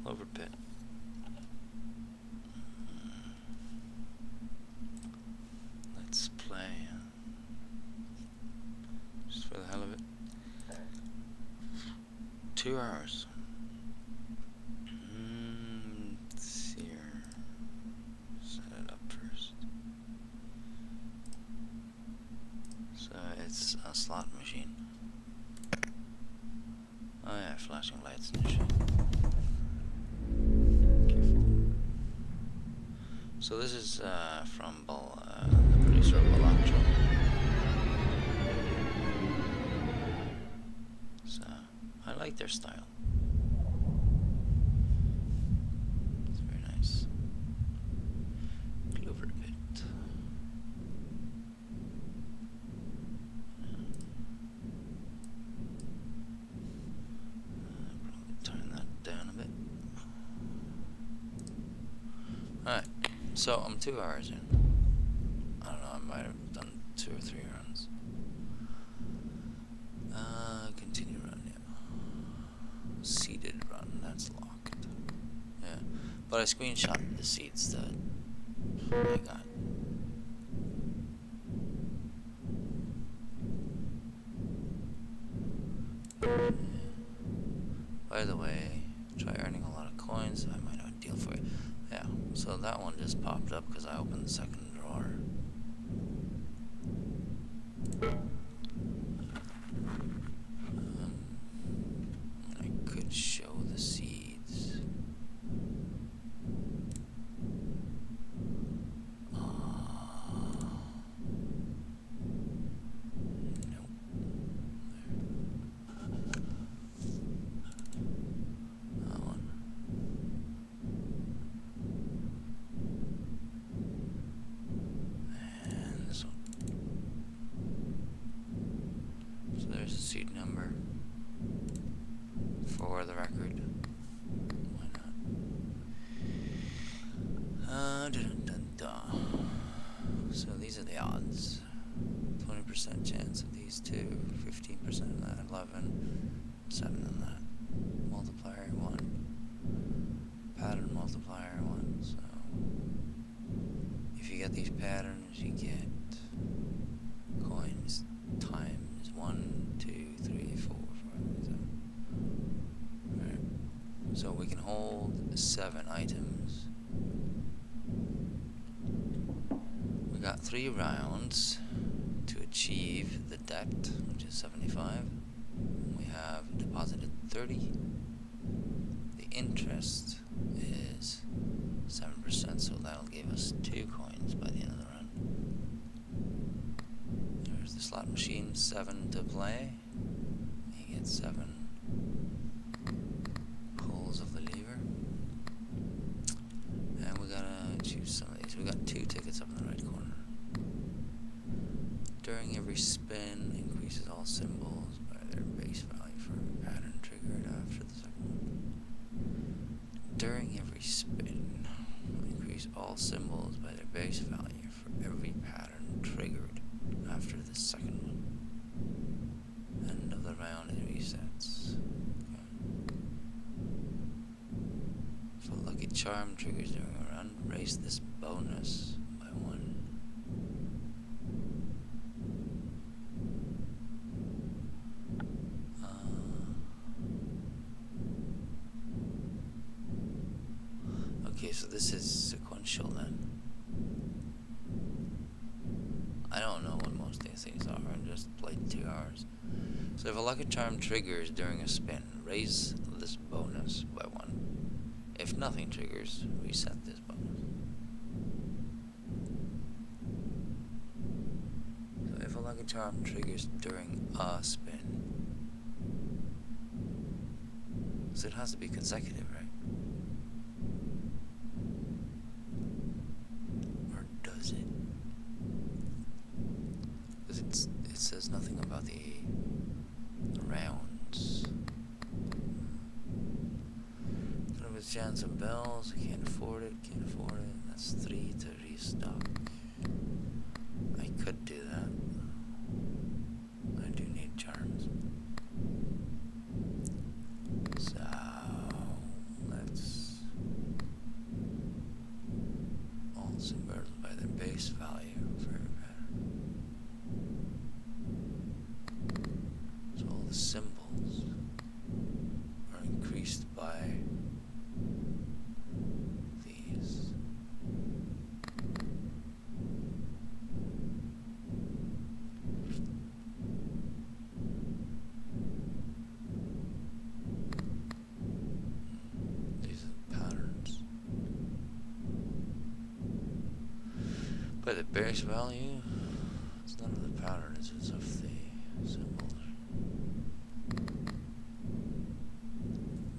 Clover pit. Let's play. Just for the hell of it. 2 hours. Let's see here. Set it up first. So it's a slot machine. Oh yeah, flashing lights and shit. Careful. So this is from the producer of Balancho. So I like their style. It's very nice. Clover pit. Probably turn that down a bit. Alright, so I'm 2 hours in. I don't know, I might have done 2 or 3 runs. Continue run, yeah. Seated run, that's locked. Yeah, but I screenshotted the seats that I got. Yeah. By the way, try earning a lot of coins. I might have a deal for you. Yeah, so that one just popped up because I opened the second drawer. I could show the seeds. Nope. That one. And this one. So there's the seed number. For the record. Why not? Dun, dun, dun. So these are the odds. 20% chance of these two, 15% of that, 11, 7 on that. Multiplier 1. Pattern multiplier 1. So if you get these patterns, you get coins times 1, 2, 3, 4, 5, 7. Right. So we can hold 7 items. We got 3 rounds to achieve the debt, which is 75. We have deposited 30. The interest is 7%, so that'll give us 2 coins by the end of the run. There's the slot machine, 7 to play. You get 7 pulls of the lever. And we gotta choose some of these. We got 2 tickets up in the right corner. During every spin, increases all symbols by their base value for every pattern triggered after the second one. During every spin, increase all symbols by their base value for every pattern triggered after the second one. End of the round, it resets. Okay. For lucky charm triggers during a run, raise this bonus by 1. Okay, so this is sequential then. I don't know what most of these things are. I just played 2 hours. So if a lucky charm triggers during a spin, raise this bonus by 1. If nothing triggers, reset this bonus. So if a lucky charm triggers during a spin, so it has to be consecutive, right? Or does it? Because it says nothing about the rounds. Chance of bells, I can't afford it, That's 3 to restock. I could do that. I do need charms. So let's by these. These are patterns. But the base value, it's none of the patterns, it's of the symbols.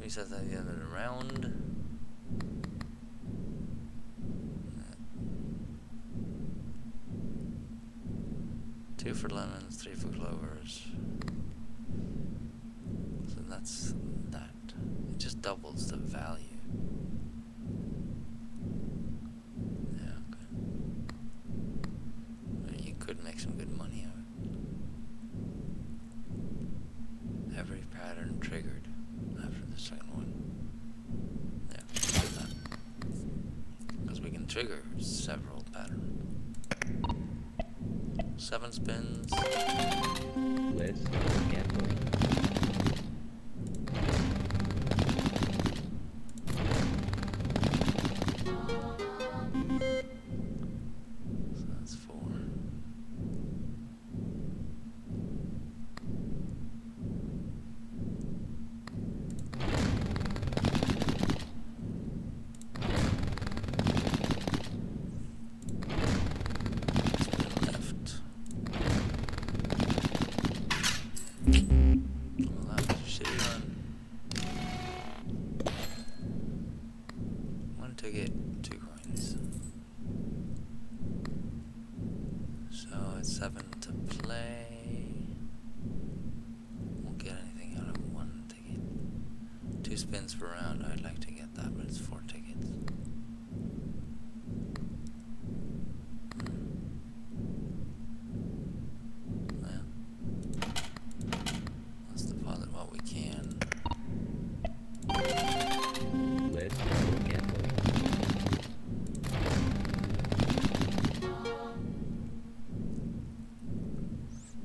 Resets at the end of the round. 2 for lemons, 3 for clovers. So that's that. It just doubles the value. Yeah, okay. I mean, you could make some good money out of it. Every pattern triggered after the second one. Yeah, do that. Because we can trigger several patterns. 7 spins. Let's go gambling. So that's 4. Ticket, 2 coins. So it's 7 to play. Won't get anything out of 1 ticket. 2 spins per round. I'd like to get that, but it's 4 tickets. Well, let's deposit what we can. Let's go gambling.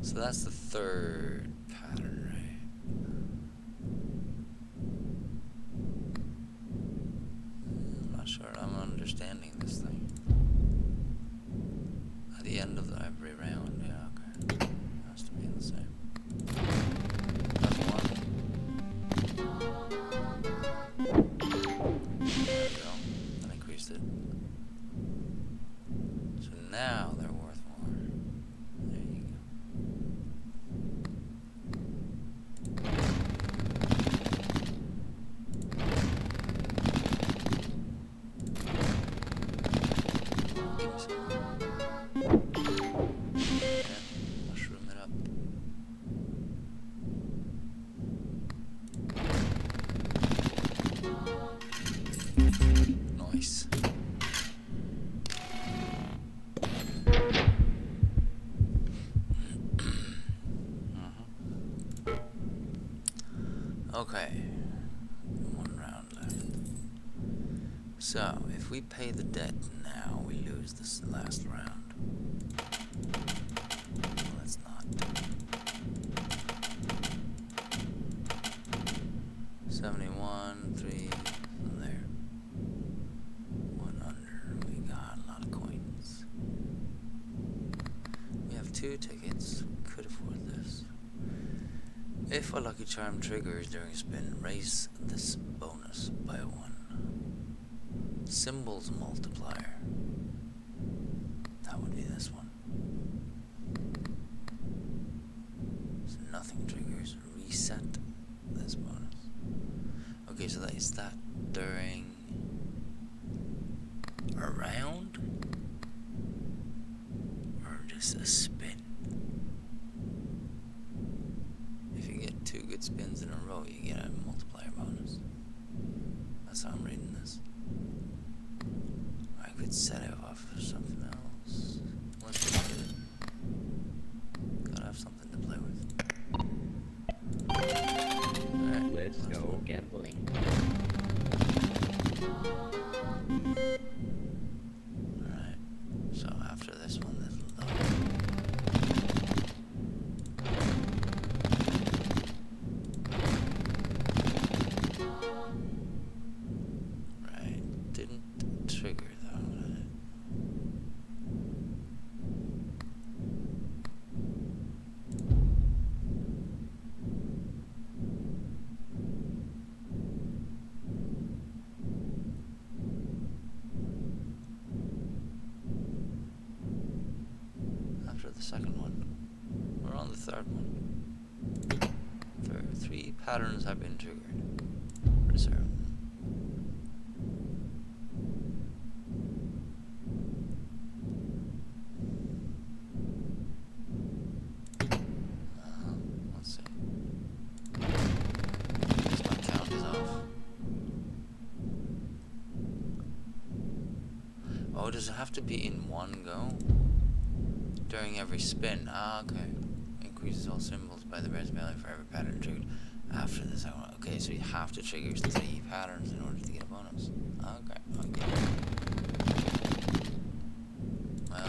So that's the 3rd pattern, right? I'm not sure I'm understanding this thing. At the end of every round, yeah, okay. Has to be the same. That's 1. There we go. That increased it. So now they're worth more. There you go. Give me some. Yeah, mushroom it up. Nice. Okay, 1 round left. So, if we pay the debt now, we lose this last round. Well, let's not. 71, 3, from there. 1 under. We got a lot of coins. We have 2 tickets. We could afford this. If a lucky charm triggers during a spin, raise this bonus by 1. Symbols multiplier. That would be this one. So nothing triggers. Reset this bonus. Okay, so that is that during a round? Or just a spin? If you get 2 good spins in a row, you get a multiplier bonus. That's how I'm reading this. I could set it off for something else. Let's just get it. Gotta have something to play with. Alright, Let's go gambling. Alright, so after this one, this will double. second one. We're on the third one. For 3 patterns have been triggered. Reserve. Let's see. My count is off. Oh, does it have to be in one go? During every spin. Ah, okay. Increases all symbols by the base value for every pattern triggered after the second one. Okay, so you have to trigger 3 patterns in order to get a bonus. Okay, okay. Well.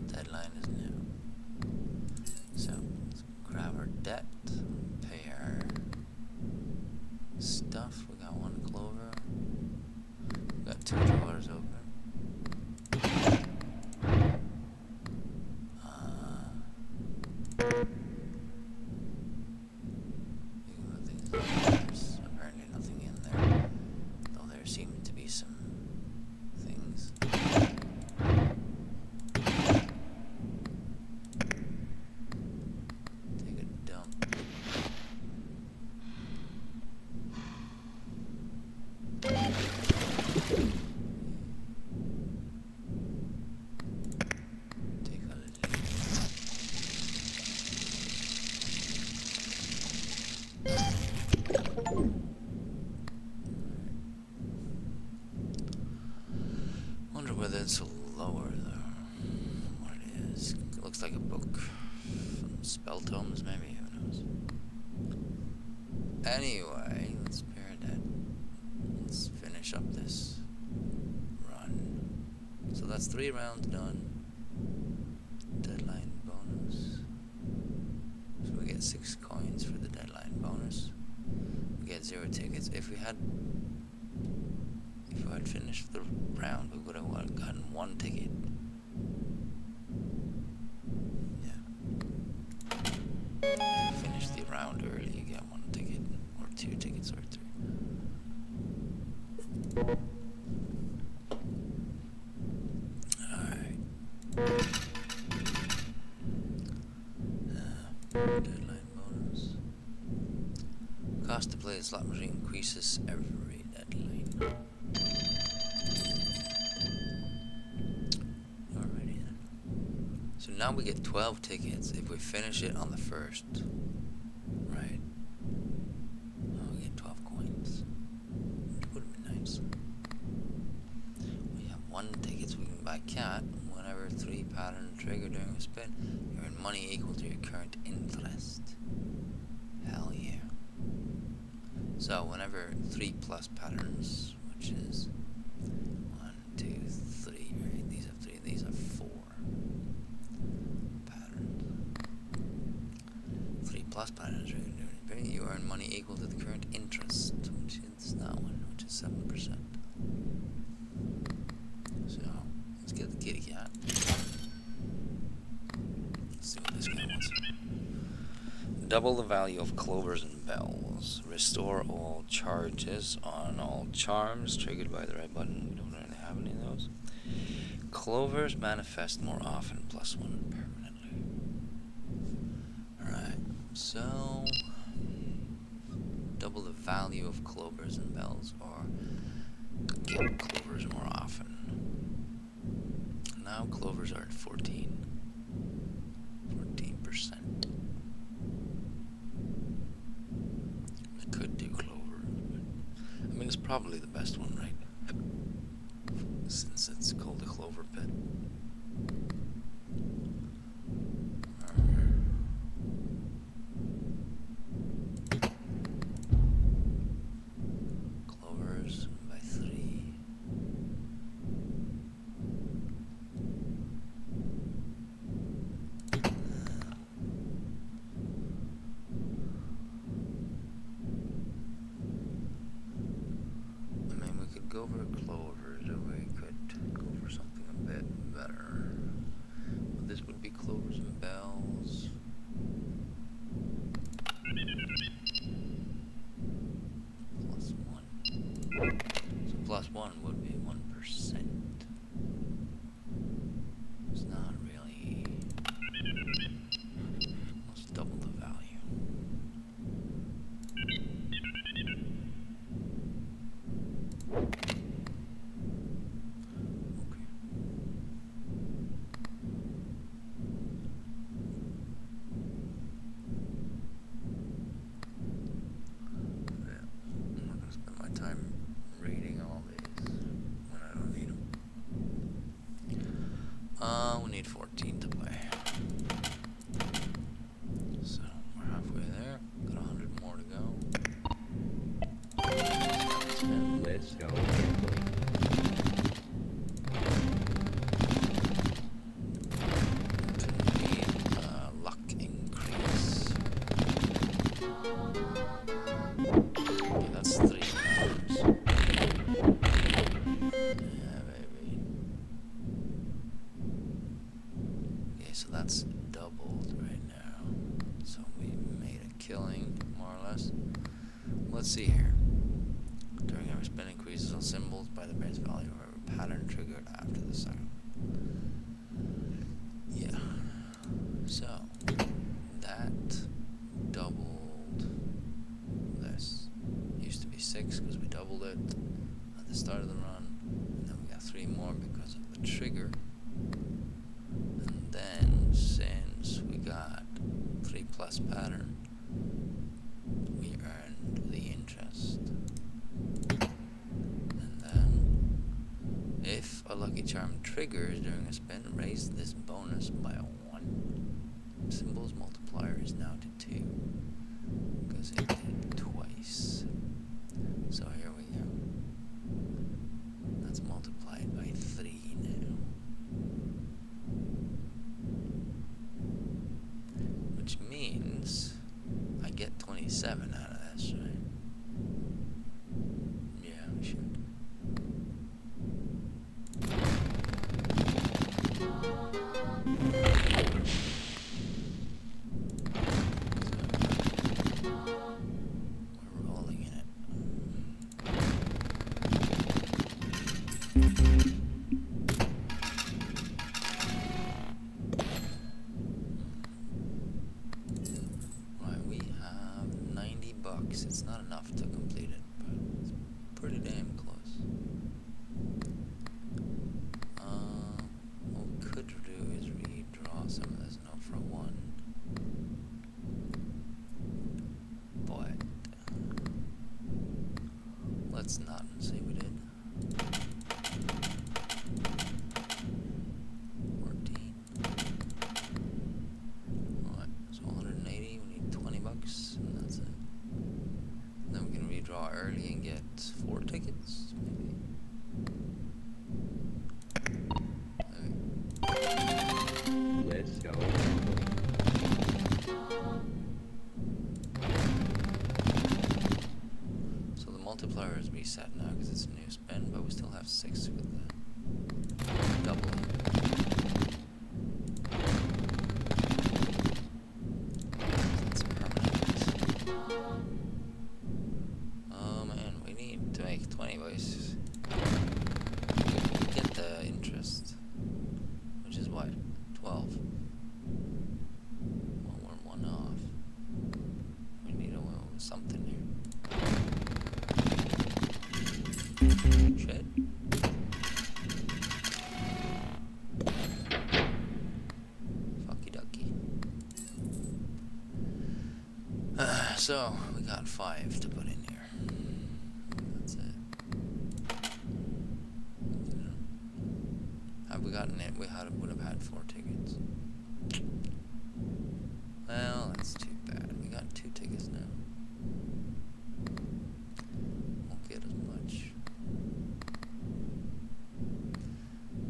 Deadline is new. So, let's grab our debt, pay our stuff. We got 1 clover. We got 2 drawers open. There's apparently nothing in there, though there seem to be some things. Take a dump. Take a leak. Wonder whether it's lower though. What it is. It looks like a book from spell tomes, maybe. Who knows? Anyway, let's pair that. Let's finish up this run. So that's 3 rounds done. Deadline bonus. So we get 6 coins for the deadline bonus. We get 0 tickets. If we had finished the round, we would have gotten 1 ticket. Yeah. If you finish the round early, you get 1 ticket, or 2 tickets, or 3. Alright. Deadline bonus. Cost to play a slot machine increases every deadline. Alrighty then. So now we get 12 tickets if we finish it on the first. Right. Oh, we get 12 coins. Which would have been nice. We have 1 ticket so we can buy cat. Whenever 3 patterns trigger during a spin, you earn money equal to your current interest. Hell yeah. So whenever 3 plus patterns, which is 1, 2, 3, right? These are 3, these are 4 patterns. 3 plus patterns, you earn money equal to the current interest, which is that one, which is 7%. So let's get the kitty cat. Let's see what this guy wants. Double the value of clovers and bells. Restore all charges on all charms triggered by the right button. We don't really have any of those. Clovers manifest more often, +1 permanently. Alright, so double the value of clovers and bells, or get clovers more often. Now clovers are at 14%. Could do clover, but I mean it's probably the best one, right? Since it's called a clover pit. Clovers by 3. Go for clovers, or we could go We need 14 to play. So we're halfway there. Got 100 more to go. Let's go gambling. Need luck increase. Okay, that's 3 hours. Yeah, baby. Okay, so that's doubled right now. So we made a killing, more or less. Let's see here. During every spin, increases all symbols by the base value of every pattern triggered after the second. Yeah. So that doubled this. Used to be 6 because we doubled it at the start of the run, and then we got 3 more because of the trigger. And then since we got 3 plus pattern, we earned the interest. And then if a lucky charm triggers during a spin, raise this bonus by 1. Symbol's multiplier is now to 2 because it did twice. So here we go. That's multiplied by 3 now. Which means I get 27 out of this, right? Yeah, we should. We're rolling in it. Right, we have 90 bucks. It's not enough to complete it, but it's pretty damn close. What we could do is redraw some of this note for 1. But let's not say we did. 14. Alright, so 180, we need 20 bucks, and that's it. And then we can redraw early and get 4 tickets, maybe. Let's go gambling. So the multiplier is reset now because it's a new spin, but we still have 6 with the doubling. That's permanent. Oh man, we need to make 20 boys. We get the interest, which is what? 12. Well, we're 1 off. We need a something here. Shit. Fucky ducky. So, we got 5 to put in here. That's it. Have we gotten it? We would have had 4 tickets. Well, that's too bad. We got 2 tickets now. Won't get as much.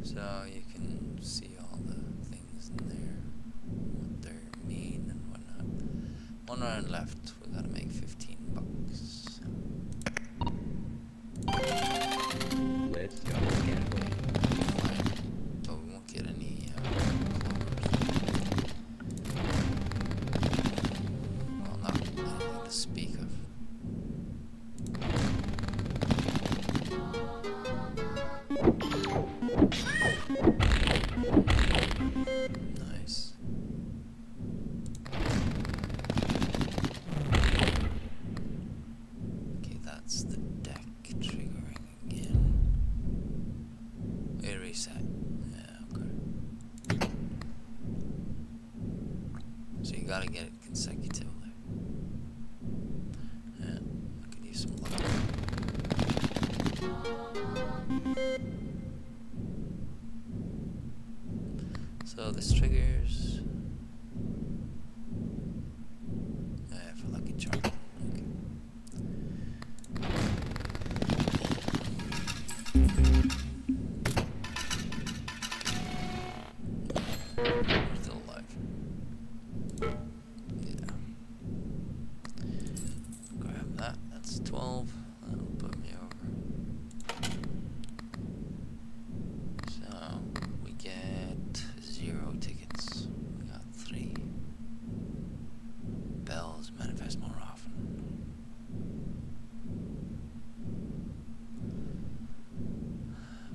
So you can see all the things in there, what they mean and whatnot. 1 round left. We gotta make 15 bucks. Let's go gambling. Fine. But we won't get any clovers. Well, not anything to speak of. Nice. Okay, that's the deck triggering again. It reset. Yeah, okay. So you gotta get it consecutively. Yeah, I could use some luck. So this triggers for lucky charm. Okay. We're still alive. Yeah. Grab that. That's 12. That'll put me over. So we get 0 tickets. We got 3. Bells manifest more often.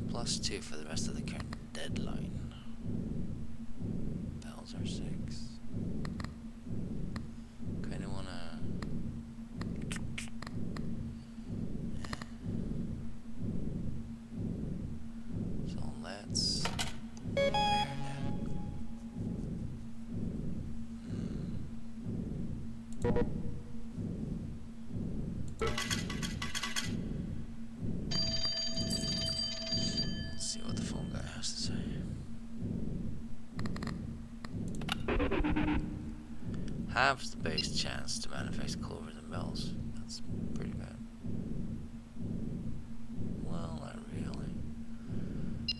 +2 for the rest of the current deadline. Bells are 6. Kinda wanna... So let's... Let's see what the phone guy has to say. Halves the base chance to manifest clovers and bells. That's pretty bad. Well, not really.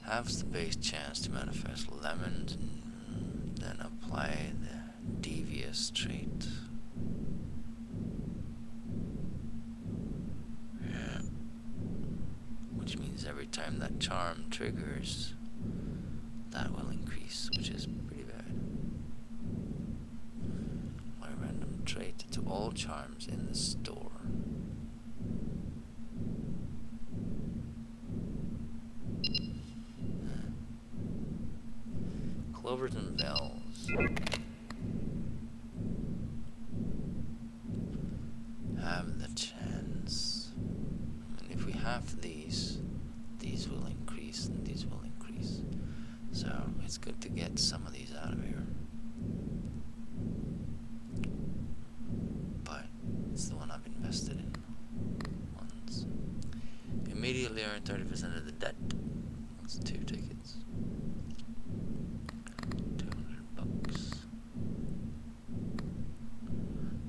Halves the base chance to manifest lemons and then apply the devious trait. Yeah. Which means every time that charm triggers, that will increase, which is pretty bad. My random trait to all charms in the store. Clovers and bells have the chance. And if we have these will increase and these will increase. So it's good to get some of these out of here. But it's the one I've invested in once. Immediately earn 30% of the debt. That's 2 tickets. $200.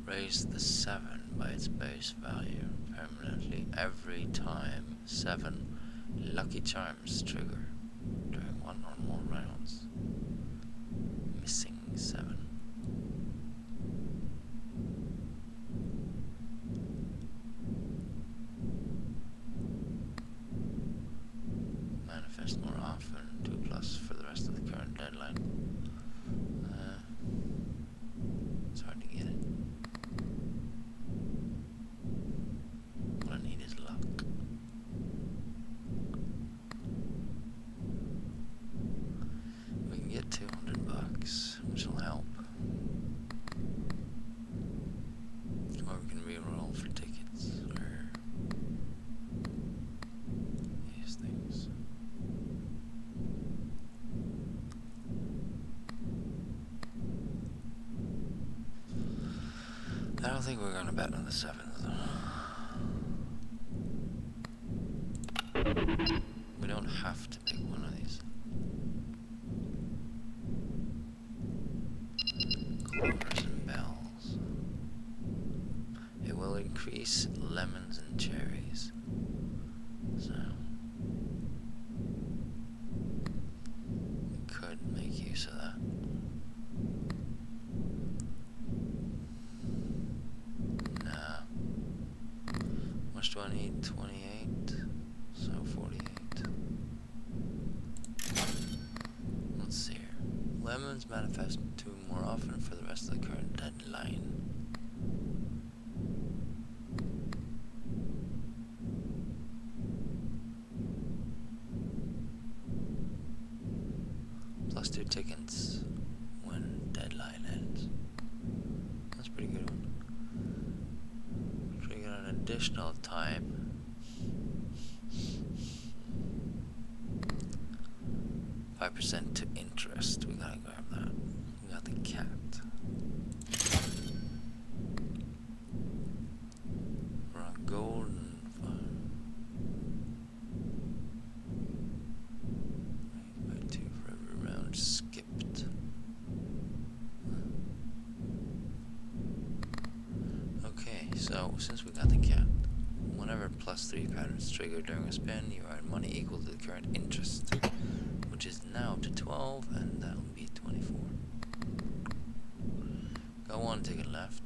Raise the 7 by its base value permanently every time 7 lucky charms trigger during 1 or more rounds. Missing 7. Manifest more often. 2+ for the rest of the current deadline. It's hard to get it. What I need is luck. We can get $200, which will help. Or we can reroll for tickets or these things. I don't think we're going to bet on the 7th, though. We don't have to pick one of these. Clovers and bells. It will increase lemons and cherries. So we could make use of that. Nah. How much do I need? 28. So 48. Let's see here. Lemons manifest 2 more often for the rest of the current deadline. +2 tickets when deadline ends. That's a pretty good one. Trigger an additional time. 5% to interest. We gotta grab that. We got the cat. We're on golden fun. Raised by 2 for every round skipped. triggered during a spin, you earn money equal to the current interest, which is now up to 12, and that'll be 24. Got one ticket left.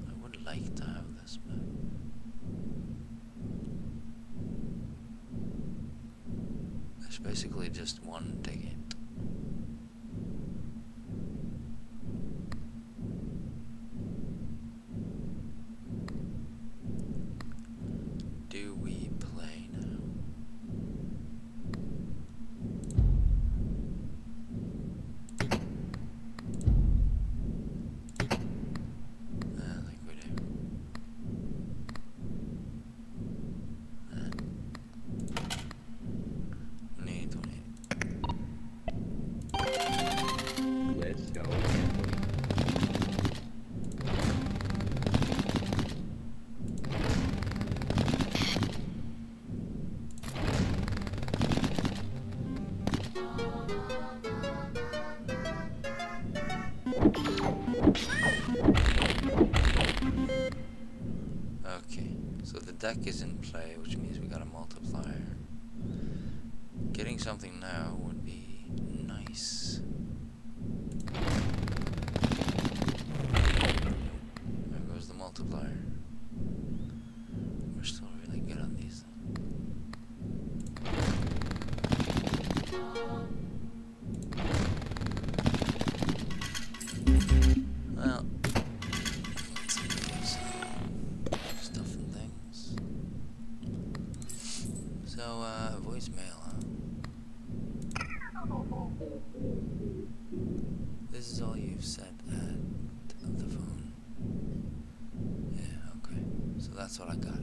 I would like to have this, but it's basically just one ticket. Do we play now? I think we do. We need 28. Let's go gambling. Okay, so the deck is in play, which means we got a multiplier. Getting something now would be nice. There goes the multiplier. We're still really good on these. Well, let's do some stuff and things. So, voicemail, huh? This is all you've said at the phone. Yeah, okay. So that's what I got.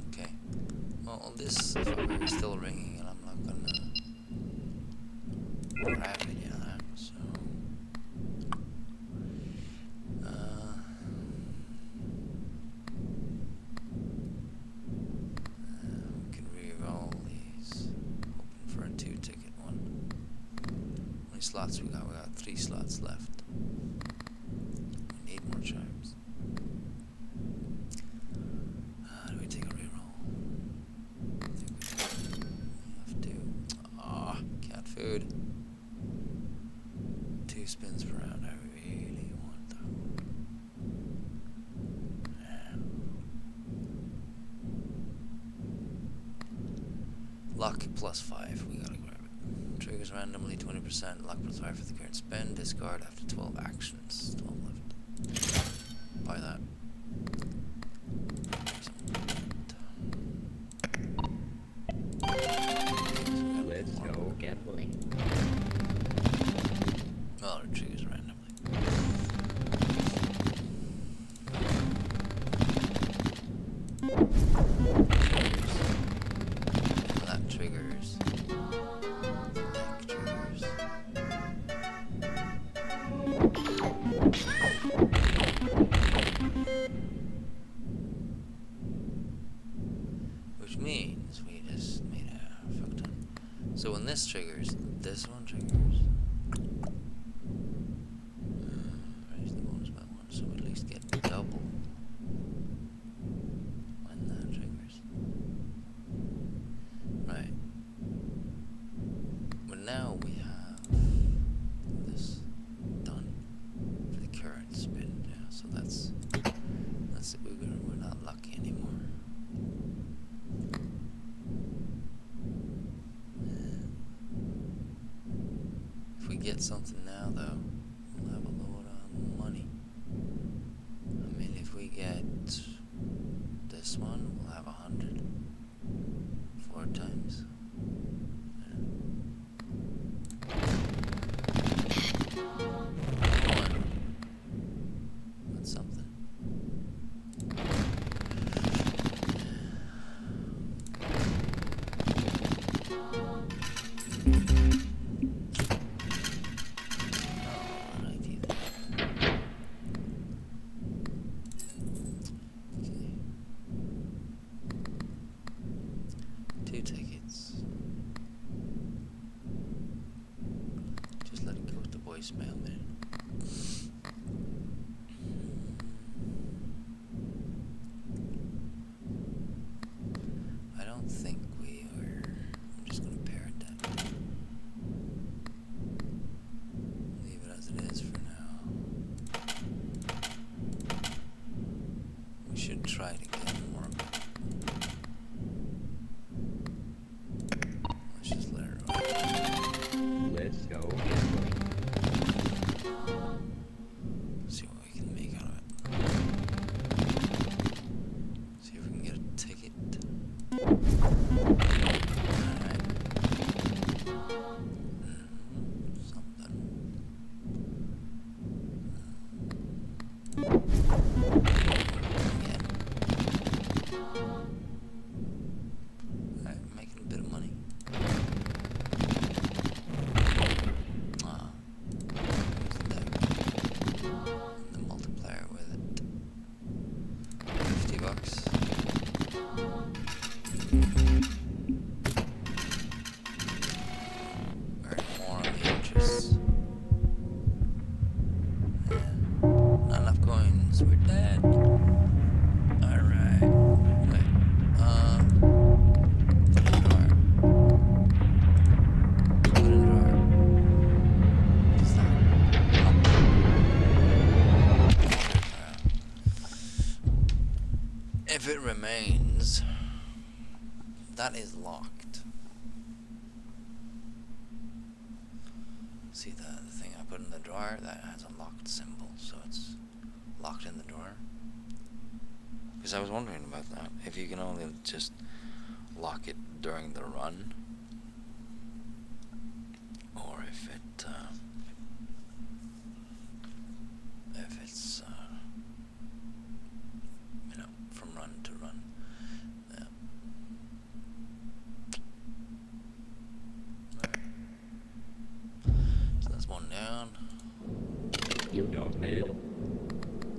Okay. Well, this fucker is still ringing, and I'm not gonna grab it yet, so... we can re-roll these. Hoping for a 2-ticket one. How many slots we got? We got 3 slots left. We need more chimes. Do we take a re-roll? I think we have to. Ah, cat food. 2 spins per round. I really want that. Luck +5. We gotta grab it. Triggers randomly 20%. Luck +5 for the current spin. Discard after 12 actions. 12 left. Buy that. Let's go gambling. Well, it triggers randomly. And that triggers. The deck triggers. Which means we just made a fuck ton. So when this triggers, this one triggers. Raise the bonus by 1, so we at least get double when that triggers. Right. But now we have this done for the current spin. Yeah, so that's it. We're not lucky anymore. If we get something now, though, we'll have a load of money. I mean, if we get this one, we'll have 100. 4 times. Yeah. 1. That's something. Okay. 2 tickets. Just let it go with the voicemail, man. Alright. Something. Again. Alright, making a bit of money. The multiplier with it. $50. Earn more on the interest. Yeah. Not enough coins. We're dead. Alright. Wait. Put in drawer. Put in drawer. What's that? If it remains, that is locked. See the thing I put in the drawer? That has a locked symbol, so it's locked in the drawer. Because I was wondering about that. If you can only just lock it during the run, or if it's you know, from run to run. Yeah. Right. So that's one down. You don't need it.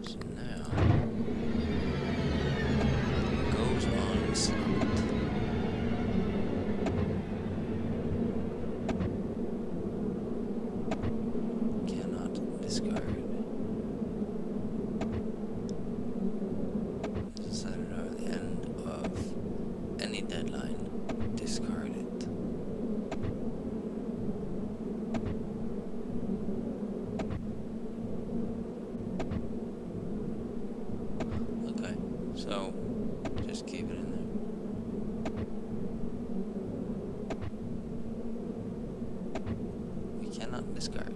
So now goes on slot. Cannot discard. Set it at the end of any deadline. Discard it. Okay, so just keep it in there. We cannot discard.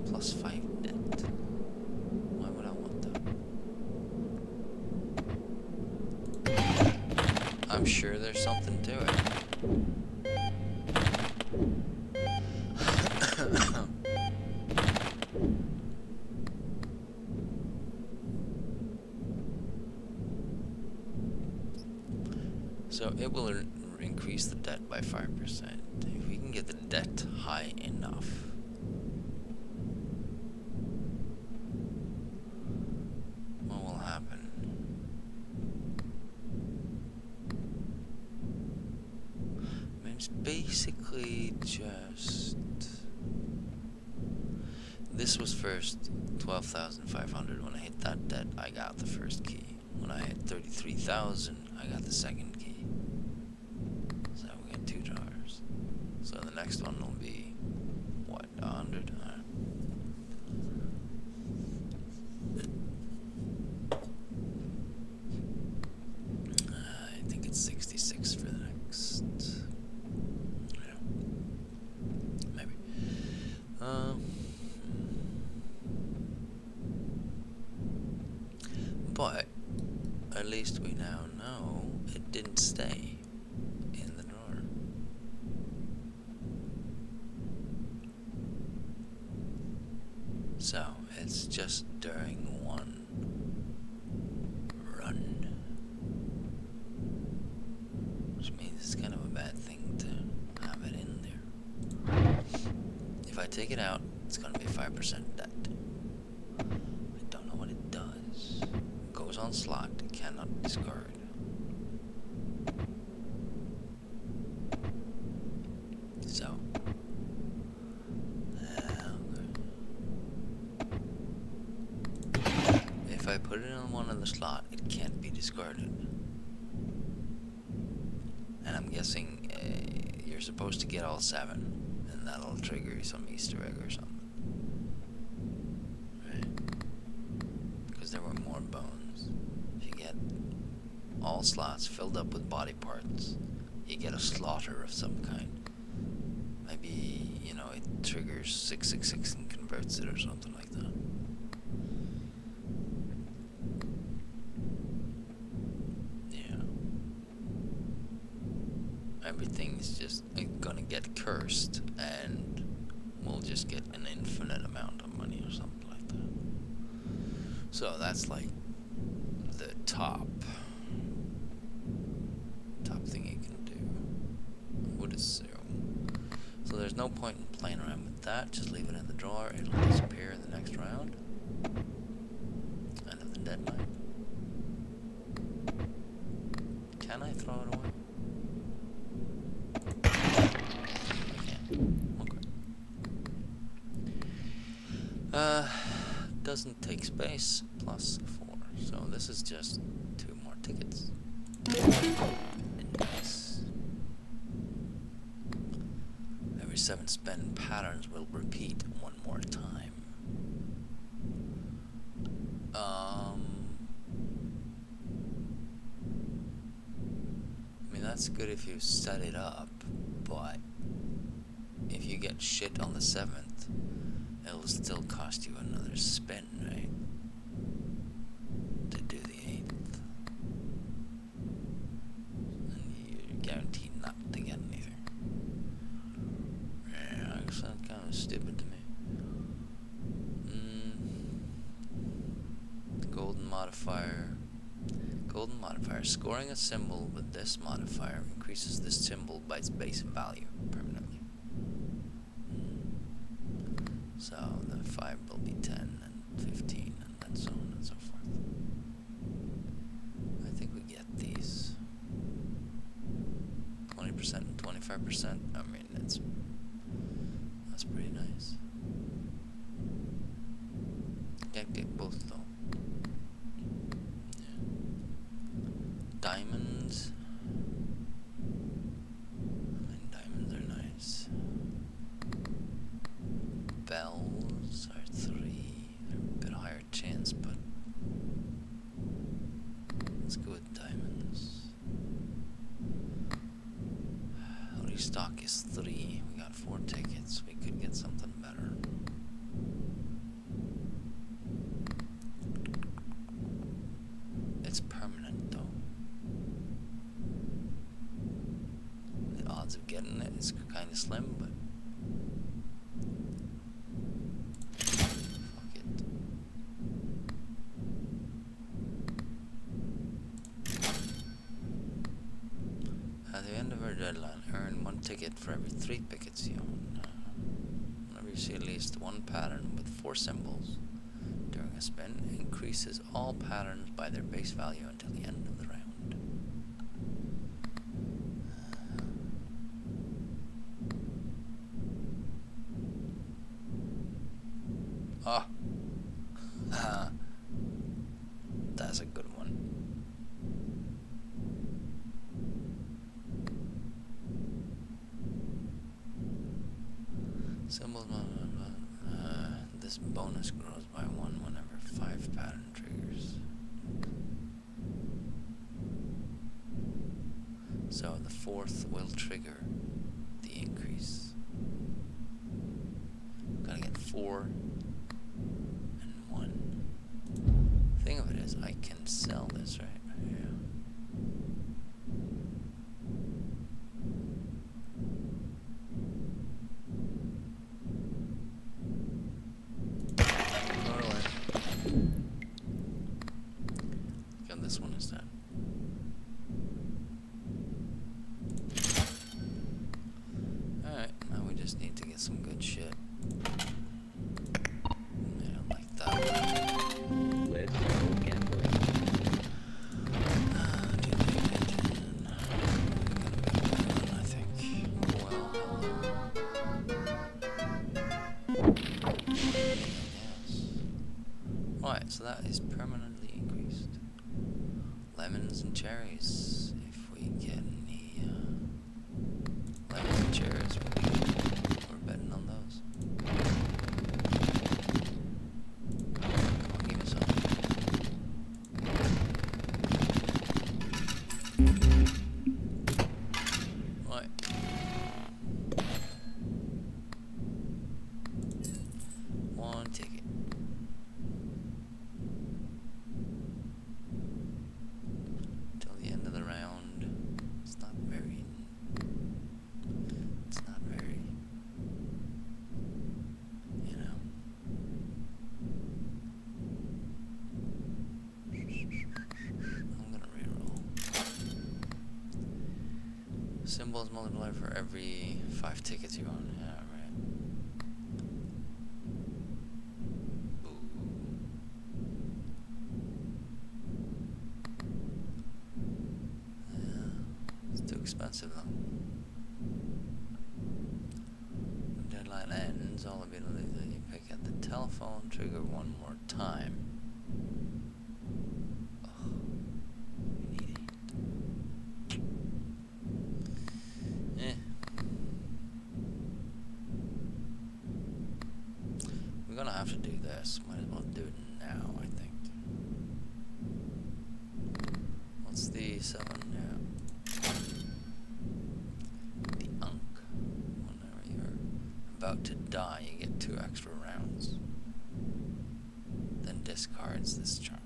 +5 debt. Why would I want that? I'm sure there's something to it. So it will increase the debt by 5%. If we can get the debt high enough, what will happen? I mean, it's basically just... This was first 12,500. When I hit that debt, I got the first key. When I hit 33,000, I got the second key. So we got 2 drawers. So the next one will be, what, 100? I think it's 66 for the next. Yeah. Maybe. But at least we now know it didn't stay in the drawer. So it's just during one run, which means it's kind of a bad thing to have it in there. If I take it out, it's going to be 5% debt. I don't know what it does. It goes on slot, cannot discard. So, if I put it in one of the slot, it can't be discarded. And I'm guessing you're supposed to get all 7, and that'll trigger some Easter egg or something. Right? Because there were more bones. If you get all slots filled up with body parts, you get a slaughter of some kind. Maybe, you know, it triggers 666 and converts it or something like that. Yeah. everything's just gonna get cursed, and we'll just get an infinite amount of money or something like that. So that's like the top thing you can do, I would assume. So there's no point in playing around with that. Just leave it in the drawer. It'll disappear in the next round. End of the deadline. Can I throw it away? I can. Okay. Doesn't take space. Plus 4. So this is just 2 more tickets. Nice. Every 7 spin patterns will repeat 1 more time. I mean, that's good if you set it up, but if you get shit on the 7th, it'll still cost you another spin, right? To do the 8th. And you're guaranteed not to get anything. Yeah, I guess that's kind of stupid to me. Golden modifier. Golden modifier. Scoring a symbol with this modifier increases this symbol by its base value permanently. So the 5 will be 10 and 15 and then so on and so forth. I think we get these. 20% and 25%. I mean, that's pretty nice. Can't get both though. Diamonds. I mean, diamonds are nice. Bells are 3. They're a bit higher chance, but let's go with diamonds. Restock is 3. We got 4 tickets. We could get something better. It's permanent though. The odds of getting it is kind of slim, but fuck it. At the end of our deadline, earn 1 ticket for every 3 pickets you own. Whenever you see at least 1 pattern with 4 symbols during a spin, increases all patterns by their base value until the end of the round. That's a good one. Symbols, this bonus grows by 1 whenever 5 pattern triggers. So the 4th will trigger the increase. Gotta get 4 and 1. Thing of it is, I can sell this, right? Yeah. This one instead. Alright, now we just need to get some good shit. I don't like that. Let's go gambling. I think. Well, yes. Right, so that is permanently increased. Lemons and cherries. If we get any lemons and cherries, we're betting on those. Come on, give me some. Right. One ticket. Till the end of the round. Symbols multiply for every 5 tickets you own. Yeah, right. Ooh. Yeah, it's too expensive though. When deadline ends, all abilities that you pick at the telephone trigger one more time. Oh, we need it. Eh. We're gonna have to do this. Might as well do it now, I think. What's the 7? Yeah. The Unk. Whenever you're about to die, you get 2 extra rounds. Then discards this charm.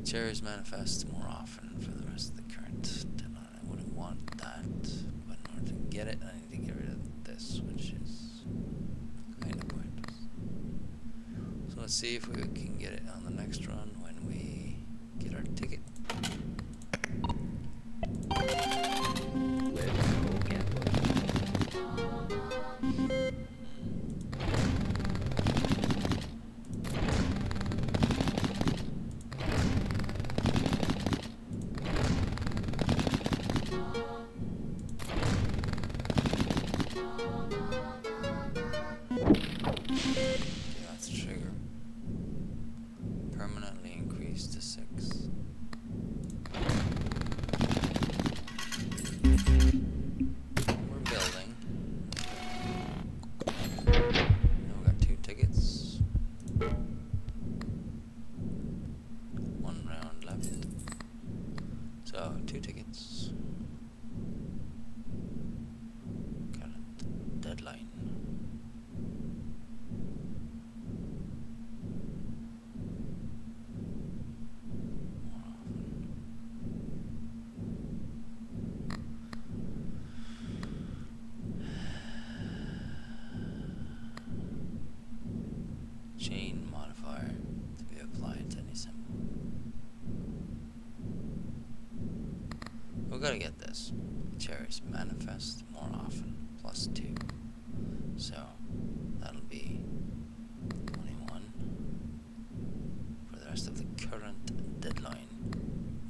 Cherries manifest more often for the rest of the current deadline. I wouldn't want that, but in order to get it, I need to get rid of this, which is kind of pointless. So let's see if we can get it on the next run when we get our ticket. Let's go gambling. Okay, that's a trigger. Permanently increased to 6. We're building. Now we got 2 tickets. 1 round left. So 2 tickets. Current deadline. More often. Chain modifier to be applied to any symbol. We're gonna get this. Cherries manifest more often, plus 2. So that'll be 21 for the rest of the current deadline,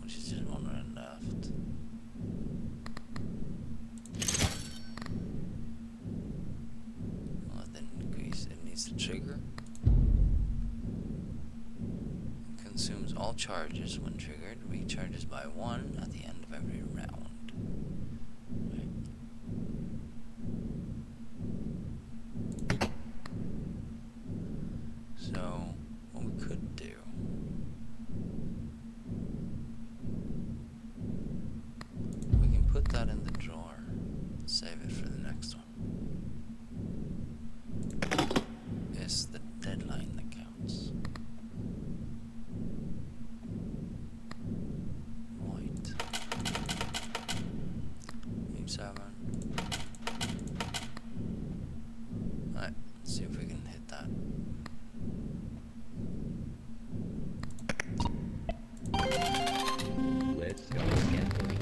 which is just 1 round left. Well, then increase. It needs to trigger. Consumes all charges when triggered. Recharges by 1 at the end of every round. Right. So what we could do, we can put that in the drawer, save it for the next one. It's the deadline that counts. White. Game 7. Alright, let's see if we can hit that. Let's go gambling.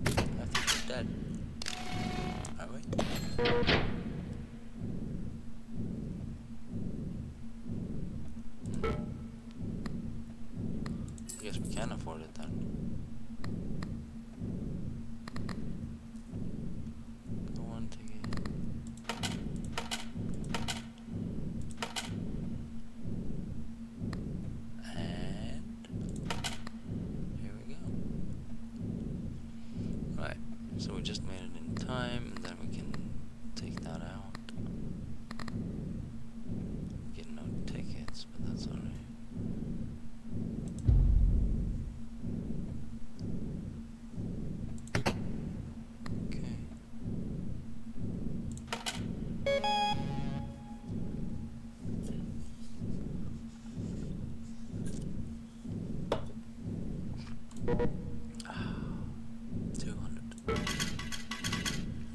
I think we're dead. Are we? I guess we can afford it then. Go on, ticket. And here we go. Right, so we just made it in time, and then we can take 200.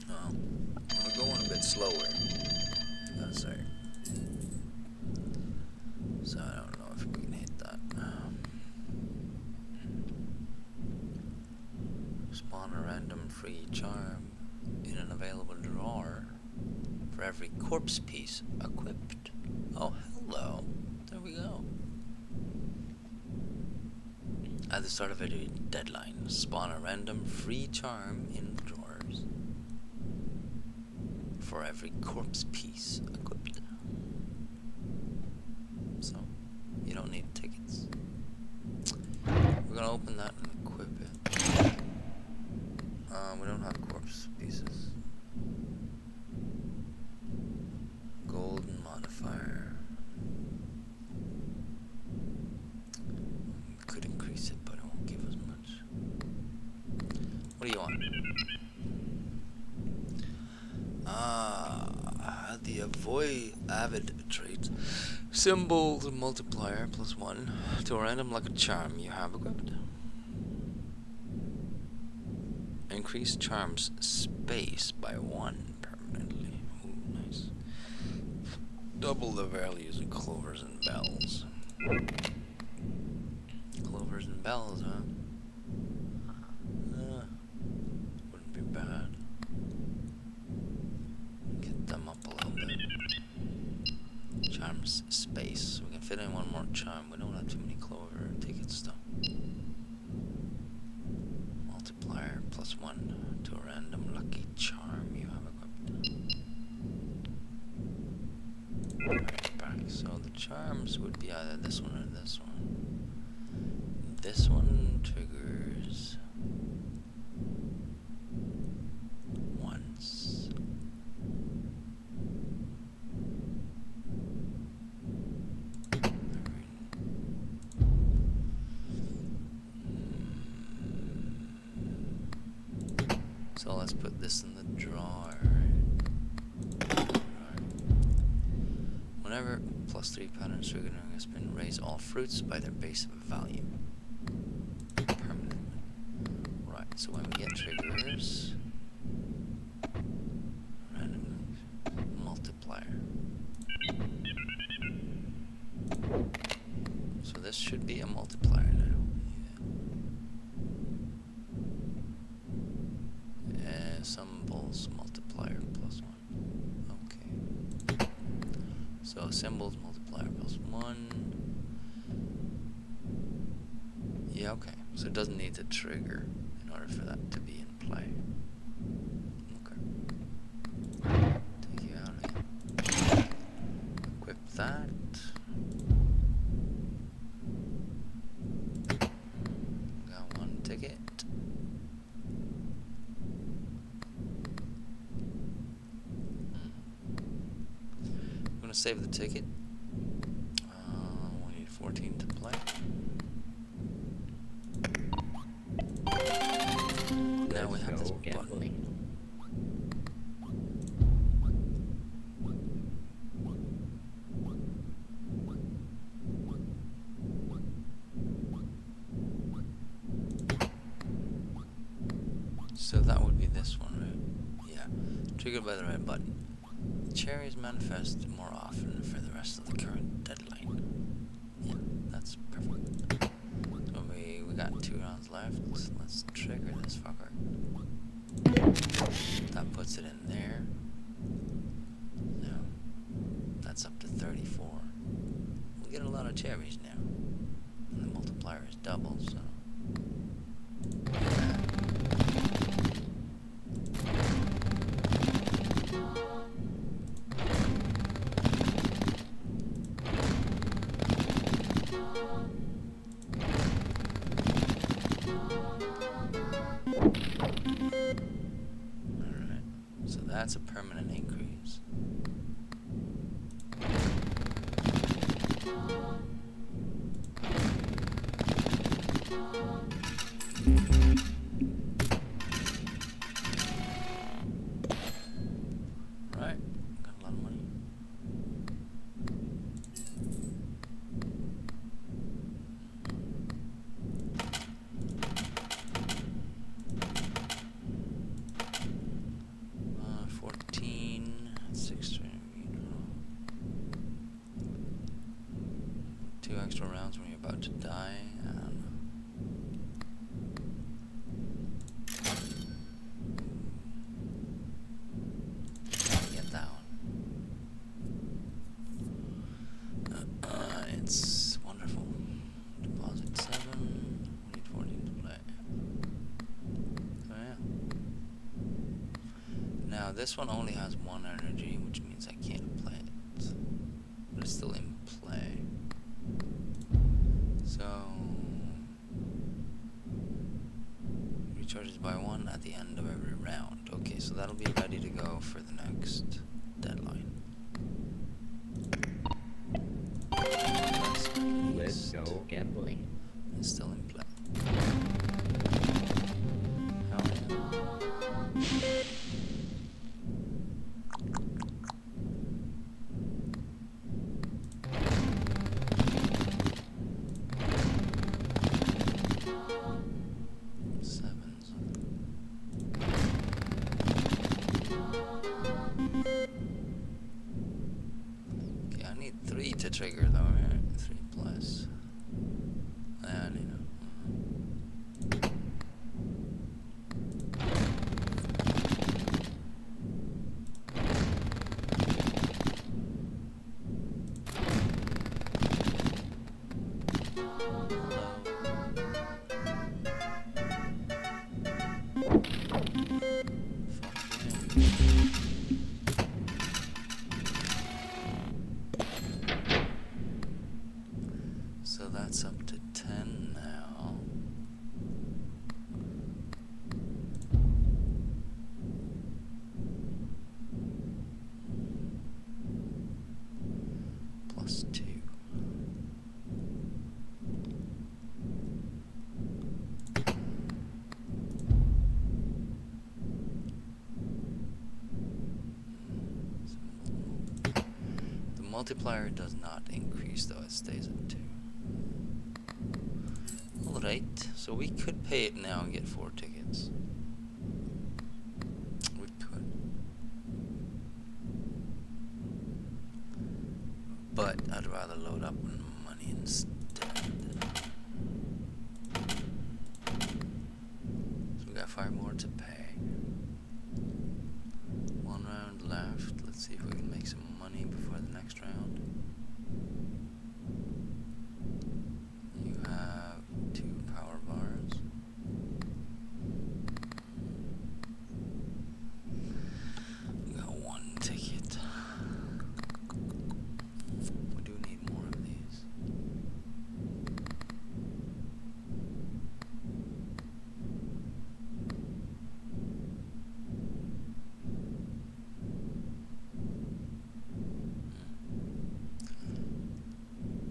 Well, we're going a bit slower, gotta say. So I don't know if we can hit that. Spawn a random free charm in an available drawer for every corpse piece equipped. Oh, hello. There we go. At the start of every deadline, spawn a random free charm in the drawers for every corpse piece equipped. So, you don't need tickets. We're gonna open that and equip it. We don't have corpse pieces. Golden modifier. Could increase it, but it won't give us much. What do you want? The avoid avid trait. Symbols multiplier +1 to a random lucky charm you have equipped. Increase charms space by 1 permanently. Ooh, nice. Double the values of clovers and bells. Clovers and bells, huh? Wouldn't be bad. Get them up a little bit. Charms space. We can fit in one more charm. We don't have too many clover tickets though. Multiplier +1 to a random lucky charm you have equipped. Right back. So the charms would be either this one or this one. This one triggers once. So let's put this in the drawer. Whenever +3 patterns trigger during a spin, raise all fruits by their base value. Permanently. Right, so when we get triggers, random multiplier. So this should be a multiplier now. Symbols multiplier +1. Okay. So symbols multiplier +1. Yeah, okay. So it doesn't need to trigger in order for that to be in play. Okay. Take you out of it. Equip that. Got one ticket. I'm gonna save the ticket. We need 14 to play. Now we have this button. So that would be this one, right? Yeah. Triggered by the red button. Cherries manifest more often for the rest of the current deadline. Yeah, that's perfect. So we got 2 rounds left. Let's trigger this fucker. That puts it in there. Now, that's up to 34. We get a lot of cherries now. And the multiplier is double, so... Alright, so that's a permanent increase. Right, got a lot of money. extra rounds when you're about to die. I don't know. Get that one. It's wonderful. Deposit 7. We need 14 to play. So yeah. Now this one only has 1 energy, which means I can't play it. But it's still in play. So recharges by 1 at the end of every round. Okay, so that'll be ready to go for the next deadline. Let's go gambling. It's still in play. Hell yeah. Sevens. Okay, I need 3 to trigger though, right? 3 plus. I need so that's up to 10 now. Plus 2. The multiplier does not increase though, it stays at 2. Alright, so we could pay it now and get 4 tickets. We could. But I'd rather load up on money instead. So we got 5 more to pay. 1 round left. Let's see if we can make some money before the next round. You have 2 power bars. We got 1 ticket. We do need more of these.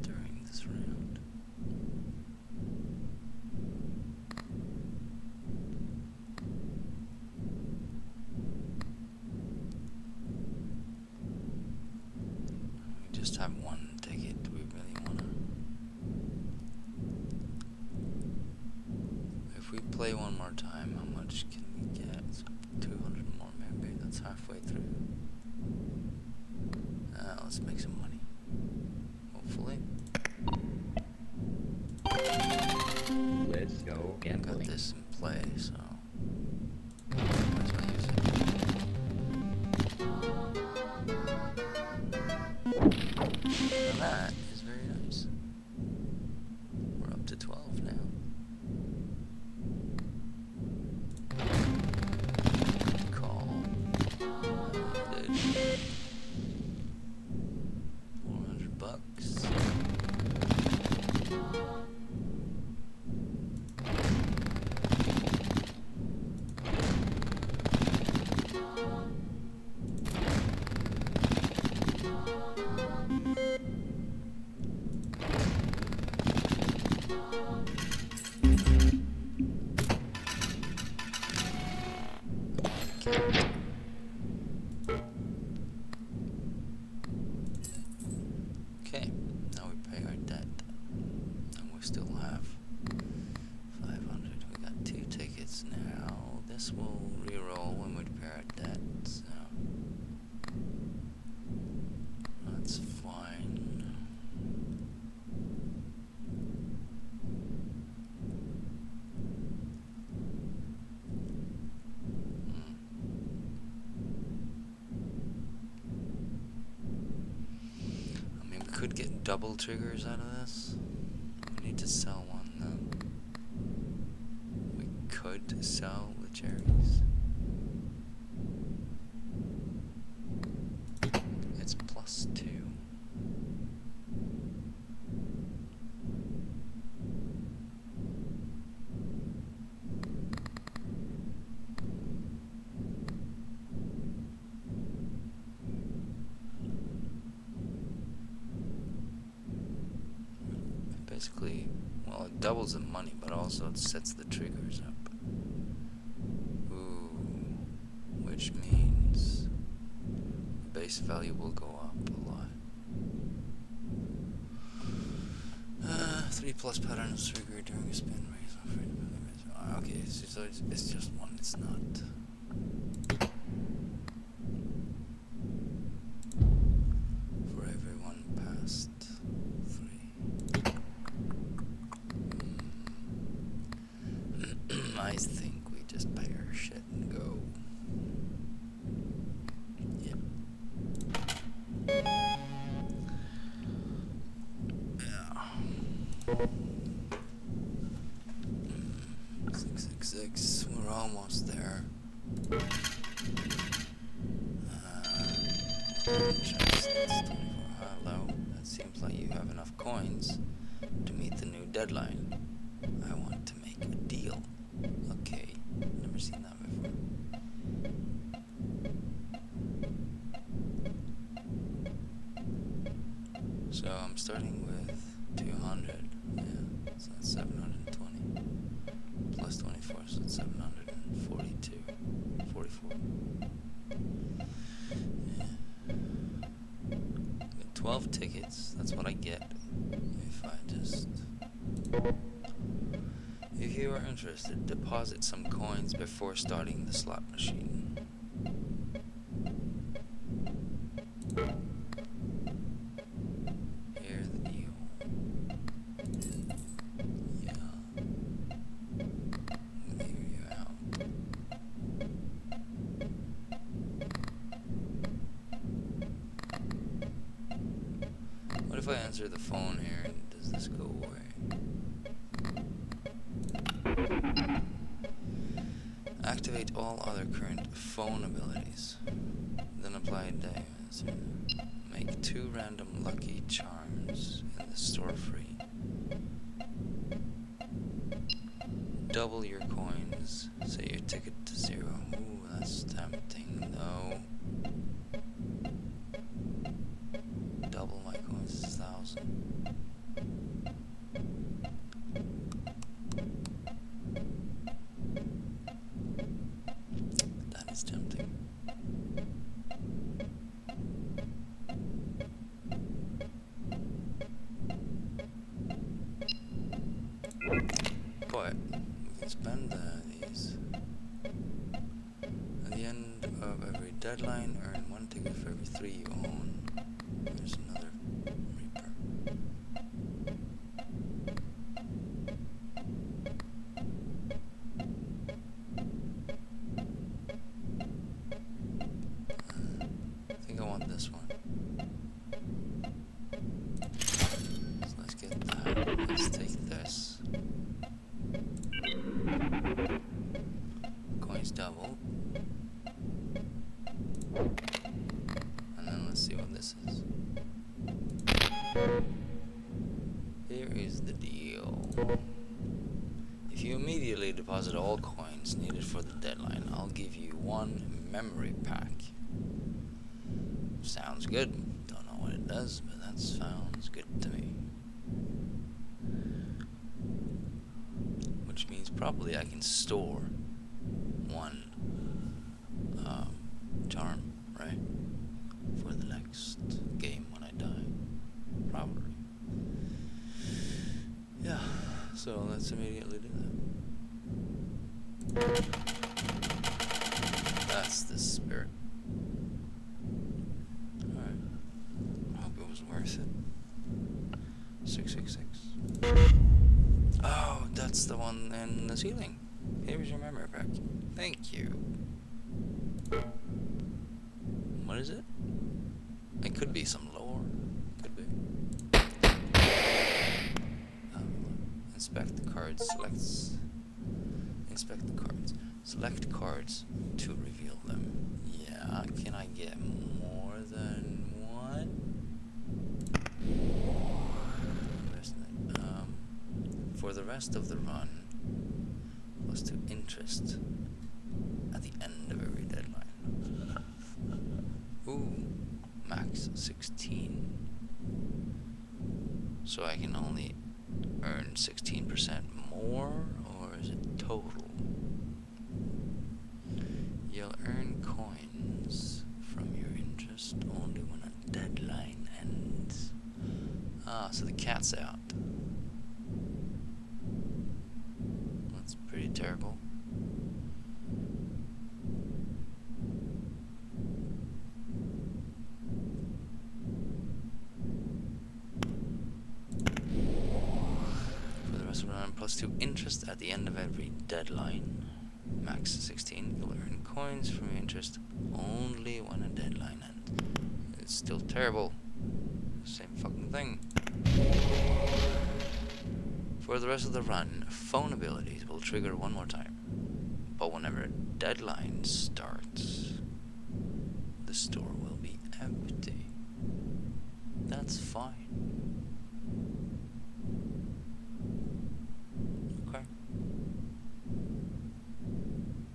During this round. We just have 1 ticket. Do we really wanna? If we play one more time, how much can we get? It's 200 more maybe. That's halfway through. Let's make some money. Hopefully. Let's go Got gambling. this in play, so might as well use it. Now that is very nice. We're up to 12 now. Call. Did. 400 bucks. could get double triggers out of this. We need to sell one though. We could sell the cherries. It's +2. Basically, well, it doubles the money, but also it sets the triggers up. Ooh, which means the base value will go up a lot. 3 plus patterns triggered during a spin raise. Okay, so it's just one, it's not. For everyone past 3. I think we just buy our shit and go. Yep. Yeah. 666. We're almost there. Just, that's 24. Hello. That seems like you have enough coins to meet the new deadline. I want to make a deal. Okay, never seen that before. So I'm starting with 200. Yeah, so that's 720. Plus 24, so it's 742. 44. Yeah. Got 12 tickets. That's what I get if I just. If you are interested, deposit some coins before starting the slot machine. Here's the deal. Yeah. I'm gonna hear you out. What if I answer the phone here and does this go away? Activate all other current phone abilities. Then apply diamonds. Make 2 random lucky charms in the store free. Double your coins. Set your ticket to 0. Ooh, that's tempting though. Double my coins is 1,000. That is tempting. But we can spend these. At the end of every deadline, earn 1 ticket for every 3 you own. There's another Reaper. I think I want this one. So let's get that. Let's take this. Coins double. And then let's see what this is. Here is the deal. If you immediately deposit all coins needed for the deadline, I'll give you 1 memory pack. Sounds good. Don't know what it does, but that sounds good to me. Which means probably I can store 1 charm, right? For the next game when I die. Probably. Yeah, so let's immediately do that. That's the spirit. Alright. I hope it was worth it. 666. Oh, that's the one in the ceiling. Here's your memory pack. Thank you. What is it? It could be some lore. Could be. inspect the cards. Inspect the cards. Select cards to reveal them. Yeah, can I get more than one? For the rest of the run, +2 interest at the end of every deadline. Ooh, max 16. So I can only earn 16% more, or is it total? You'll earn coins from your interest only when a deadline ends. Ah, so the cat's out. That's pretty terrible. For the rest of the run, +2 interest at the end of every deadline. Max 16. You'll earn coins from your interest only when a deadline ends. It's still terrible. Same fucking thing. For the rest of the run, phone abilities will trigger one more time. But whenever a deadline starts, the store will be empty. That's fine. Okay.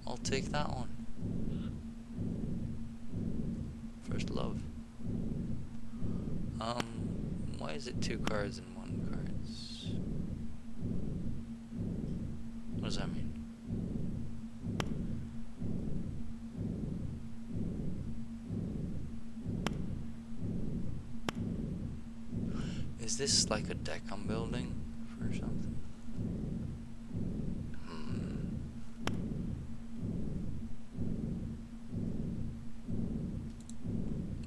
I'll take that one. First love. Why is it 2 cards and 1 cards? What does that mean? Is this like a deck I'm building for something?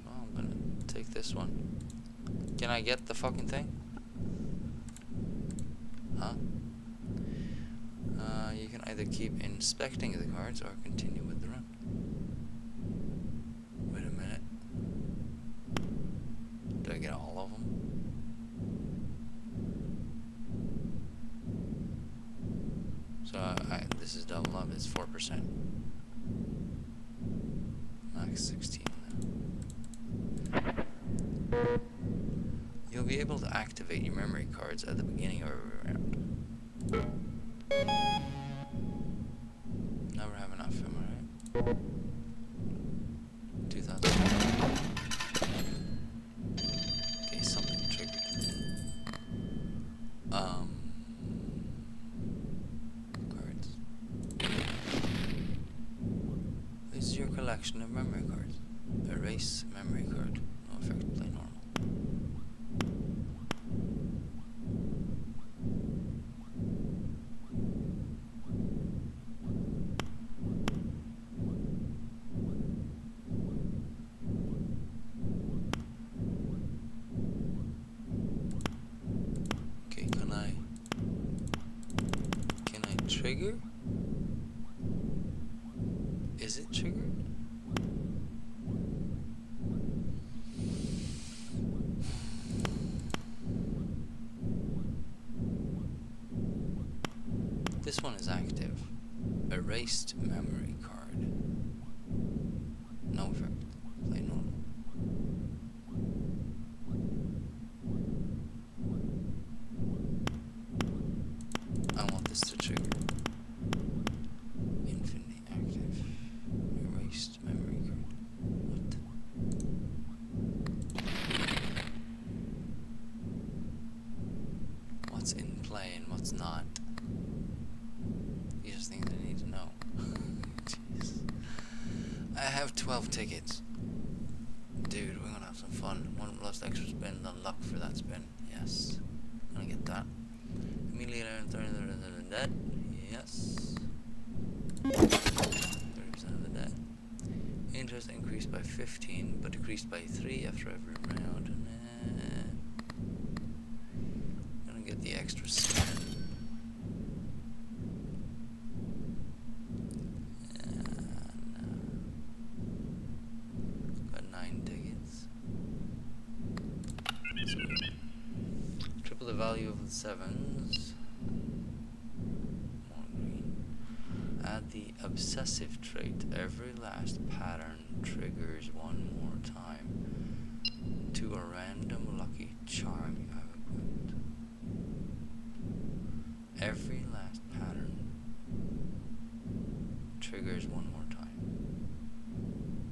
Well, I'm gonna take this one. Can I get the fucking thing? Huh? You can either keep inspecting the cards or continue with the run. Wait a minute. Did I get all of them? So this is double up. It's 4%. Max 16 now. You'll be able to activate your memory cards at the beginning of every round. Never have enough, am I right? 2000. Okay, something triggered. Cards. This is your collection of memory cards. Erase memory card. No effect, play normal. Trigger? Is it triggered? This one is active. Erased memory card. No effect. Play normal. I want this to trigger. Infinity active. Erased memory card. What? What's in play and what's not? These are things I need to know. Jeez. I have 12 tickets. Dude, we're gonna have some fun. 1 plus extra spin, the luck for that spin. Yes. Gonna get that. Immediately earn 30% of the debt. Yes. 30% of the debt. Interest increased by 15, but decreased by 3 after every round. Gonna get the extra spin. Got 9 tickets. Sweet. Triple the value of the 7s. obsessive trait. Every last pattern triggers one more time to a random lucky charm you have equipped. Every last pattern triggers one more time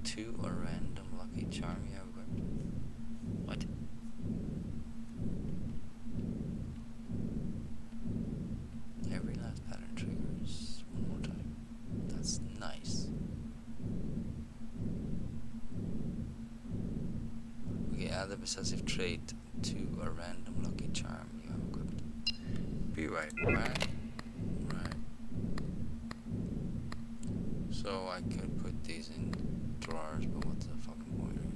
to a random lucky charm you have equipped. What? Every last pattern triggers one more time. That's nice. Okay, add the possessive trait to a random lucky charm you have equipped. Be right back. Right. So I could put these in drawers, but what's the fucking point, right?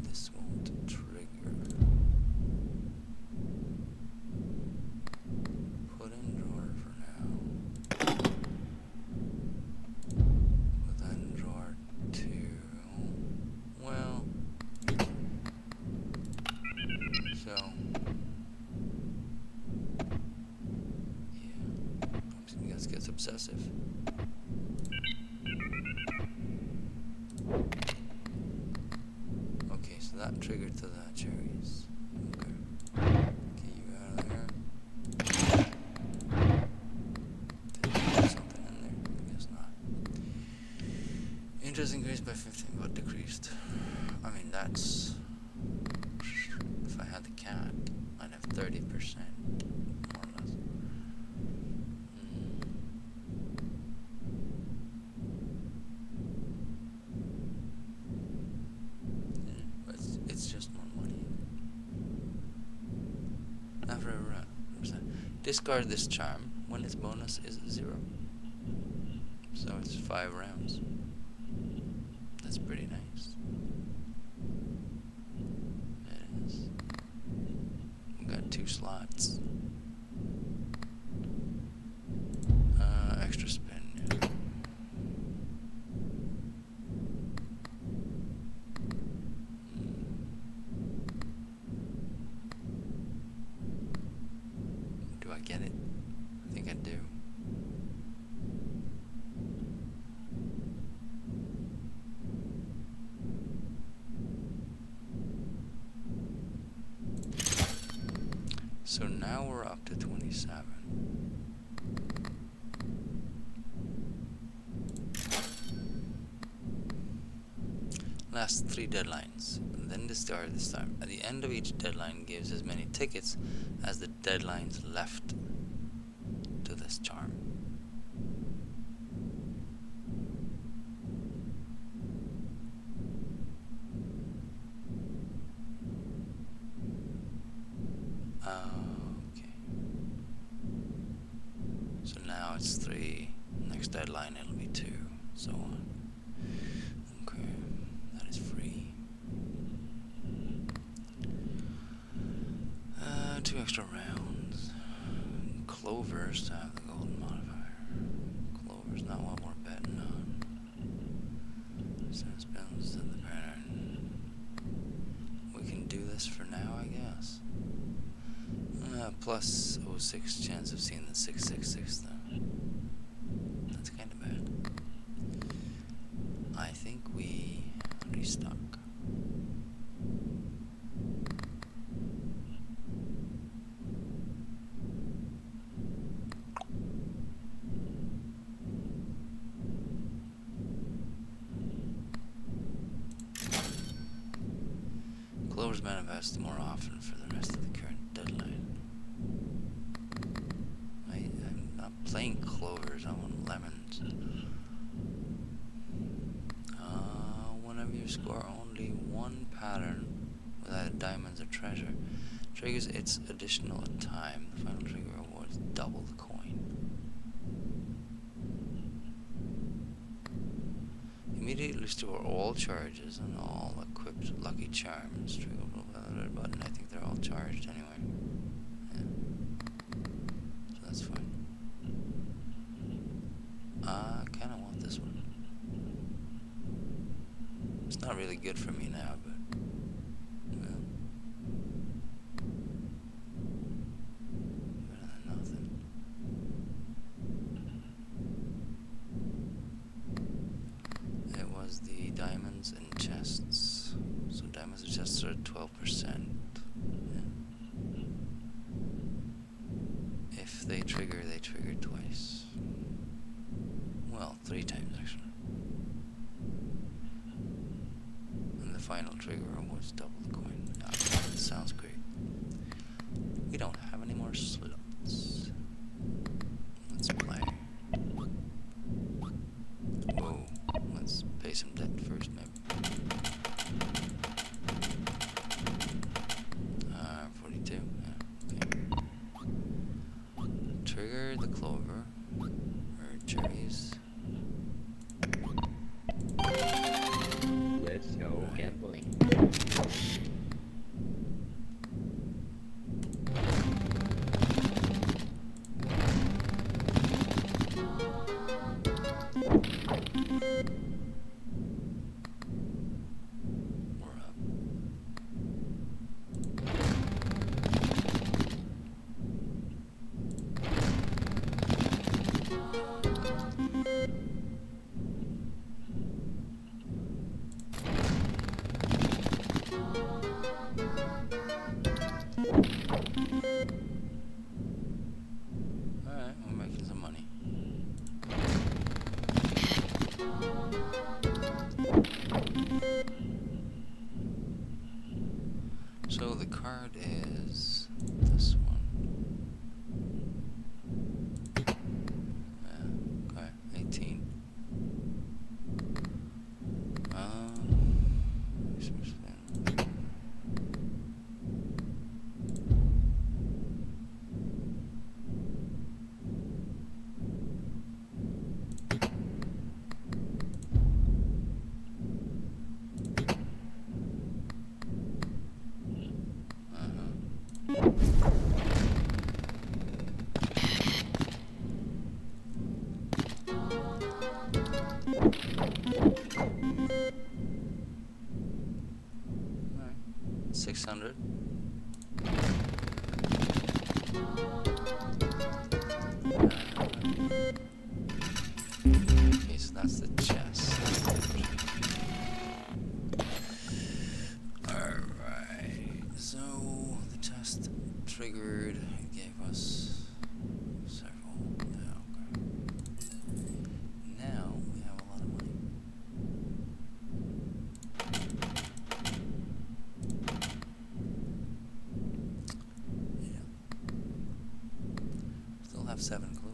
This won't trigger. Put in drawer for now. Put that in drawer too. Well, so yeah, this gets obsessive. Okay, so that triggered to the cherries. Okay. Get you out of there. Did I put something in there? I guess not. Interest increased by 15, but decreased. I mean, that's... If I had the cat, I'd have 30%, more or less. Yeah, but it's just more money. After a run, discard this charm when its bonus is 0. So it's 5 rounds. That's pretty nice. It is. We got 2 slots. Extra spin, yeah. Do I get it? I think I do. So now we're up to 27. Last 3 deadlines, then discard this time. At the end of each deadline gives as many tickets as the deadlines left to this charm. Okay. So now it's 3. Next deadline it'll be 2. So on. Okay. That is free. 2 extra rounds. Clovers to have the golden modifier. Clovers not what we're betting on. Send spells in the pattern. We can do this for now, I guess. Plus 06 chance of seeing the 666 though. That's kind of bad. I think we restock. Clovers manifest more often for the rest of the current deadline. I'm not playing clovers, I want lemons. Whenever you score only one pattern with either diamonds or treasure, triggers its additional time. The final trigger rewards double the coin. Immediately restore all charges and all equipped lucky charms. Trigger button. I think they're all charged anyway. Yeah. So that's fine. I kind of want this one. It's not really good for me now, but well, triggered twice. Well, 3 times actually. And the final trigger was double the coin. Ah, sounds great. We don't have any more slots. Let's play. Whoa, let's pay some debt first, maybe. 42, yeah, okay. Trigger the clover, or cherries. Let's go gambling. We're up. Alright, we're making some money. So the card is this one. Yeah, okay, 18. Alright, 600. Okay, so that's the chest. Alright, so the test triggered, gave us several. Yeah, okay. Now we have a lot of money. Yeah. Still have 7 clovers.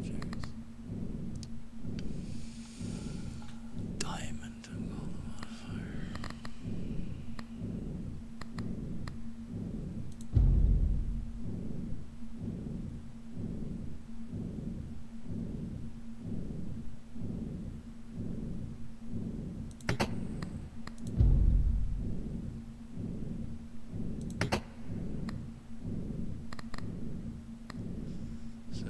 Cherries. Diamond and gold modifier. So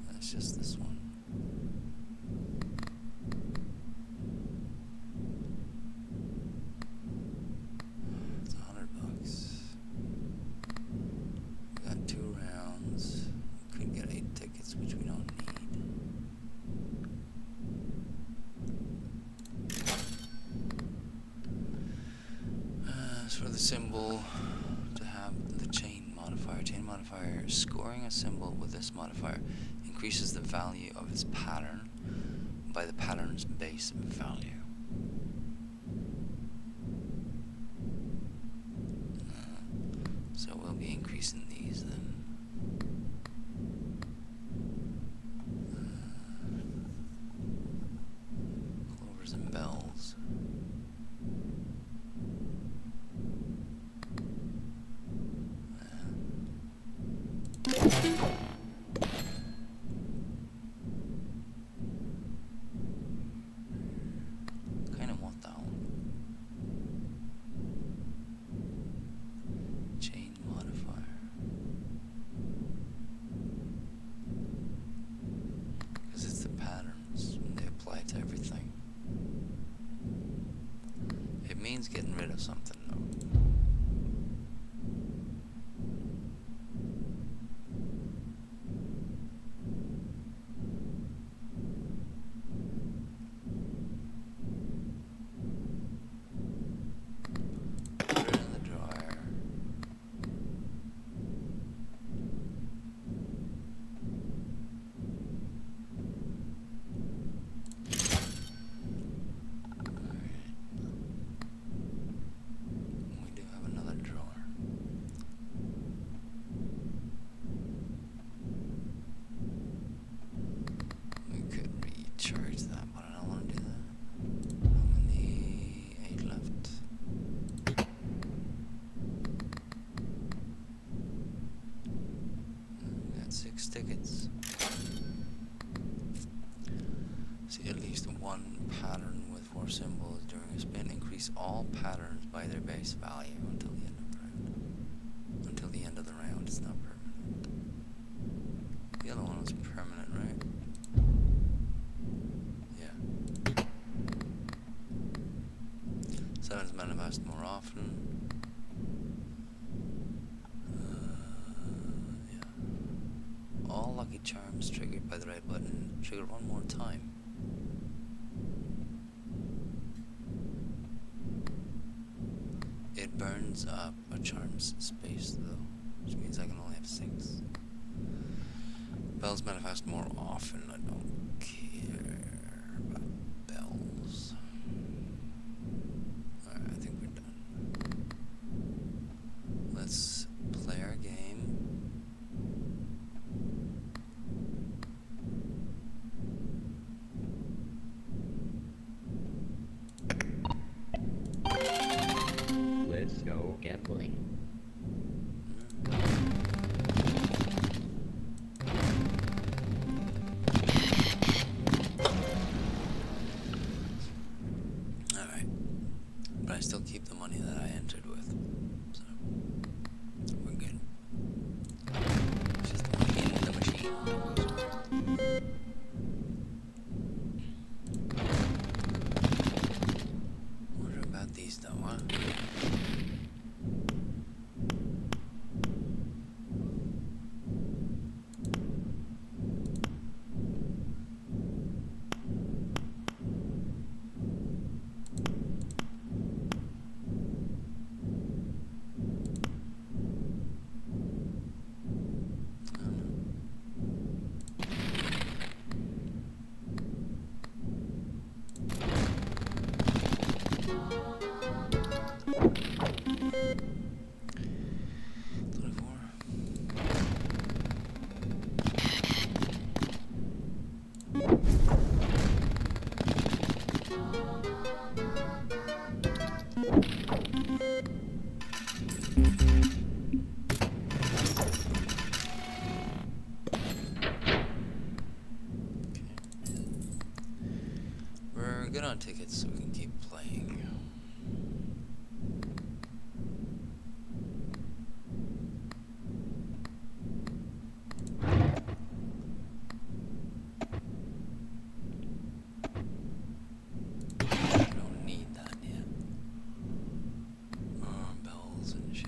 that's just this one. It's $100. We got 2 rounds. We could get 8 tickets, which we don't need. As for the symbol, to have the chain modifier. Chain modifier, scoring a symbol with this modifier increases the value of its pattern by the pattern's base value. So we'll be increasing these then. Clovers and bells. Kind of want that one. Chain modifier. Because it's the patterns, and they apply to everything. It means getting rid of something though. increase the one pattern with 4 symbols during a spin. Increase all patterns by their base value until the end of the round. Until the end of the round, it's not permanent. The other one was permanent, right? Yeah. 7's manifest more often. Yeah. All lucky charms triggered by the right button trigger one more time. It burns up a charm's space though, which means I can only have 6. Bells manifest more often. I don't care about bells. Alright, I think we're done. Let's play our game. Let's go gambling. Alright. But I still keep the money that I entered with. So, we're good. It's just the money in the machine that goes away. Wonder about these though, huh? We're good on tickets, so we can keep playing. We don't need that yet. Bells and shit.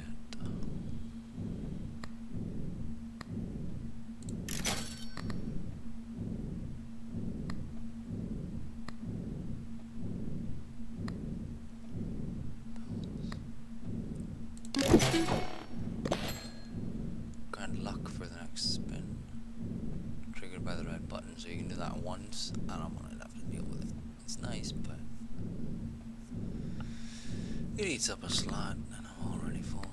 Grand luck for the next spin. Triggered by the red button, so you can do that once. I don't want to have to deal with it. It's nice, but it eats up a slot, and I'm already full.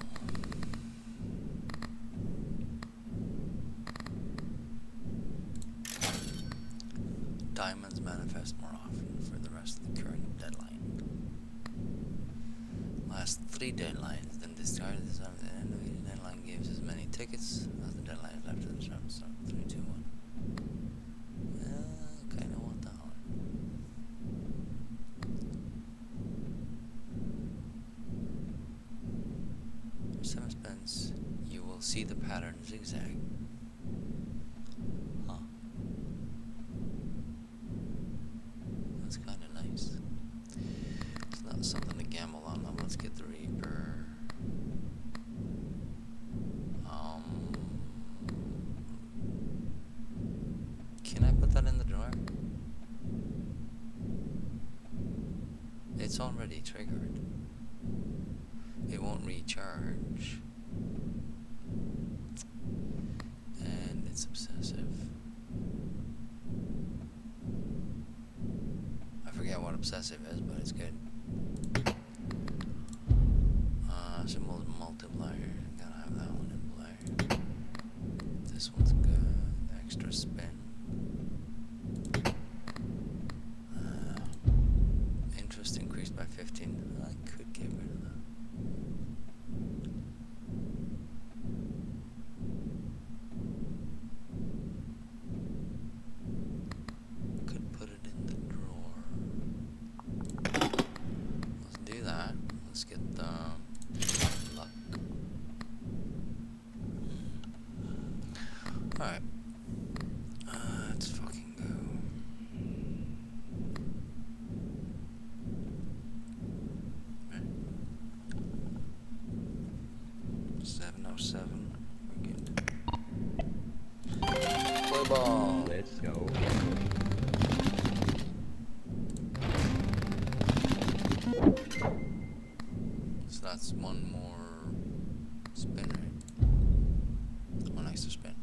Diamonds manifest more often for the rest of the current deadline. Last 3 deadlines, then discard this time at the end of each deadline gives as many tickets as the deadlines after the term. So 3, 2, 1. Kinda want that one. For 7 spins, you will see the pattern zigzag. Huh. That's kinda nice. It's not something to gamble on though. Let's get the Reaper. Can I put that in the drawer? It's already triggered. It won't recharge. And it's obsessive. I forget what obsessive is, but it's good. Symbols multiplier. Gotta have that one in play. This one's good. Extra spin. Interest increased by 15. I could get rid of that. Could put it in the drawer. that's one more spin, right? One extra spin.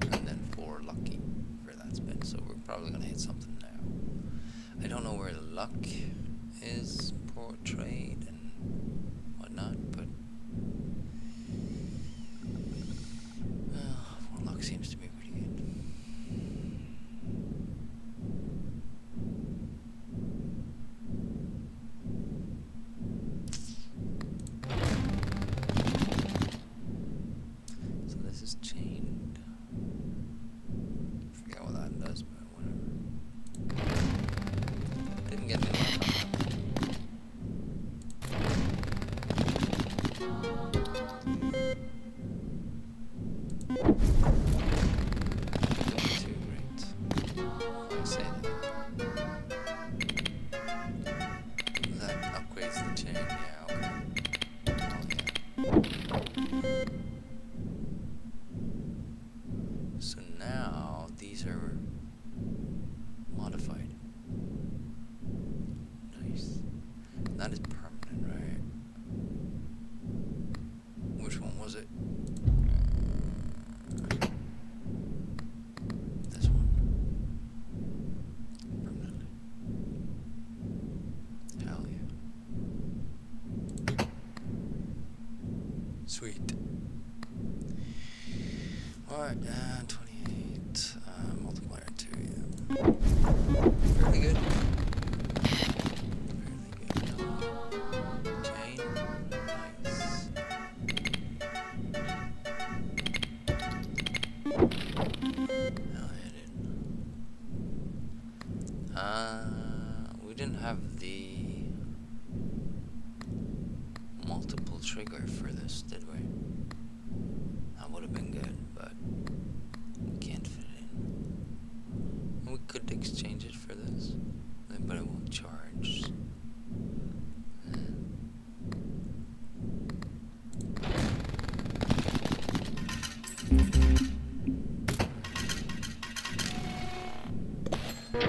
And then 4 lucky for that spin. So we're probably gonna hit something now. I don't know where the luck is portrayed and whatnot, but 4 luck seems to be pretty good. So this is chained. Forget what that does, but whatever. Didn't get any luck. Too great. I say that upgrades the chain. Yeah, okay. Oh yeah. So now these are modified. Nice. That is permanent, right? Which one was it? This one. Permanently. Hell yeah. Sweet. Alright, 28. Multiplier 2, yeah. Fairly good. Fairly good. Chain. Nice. Hell yeah, dude. We didn't have the multiple trigger for this, did we? That would have been good, but we can't fit it in. We could exchange it for this, but it won't charge.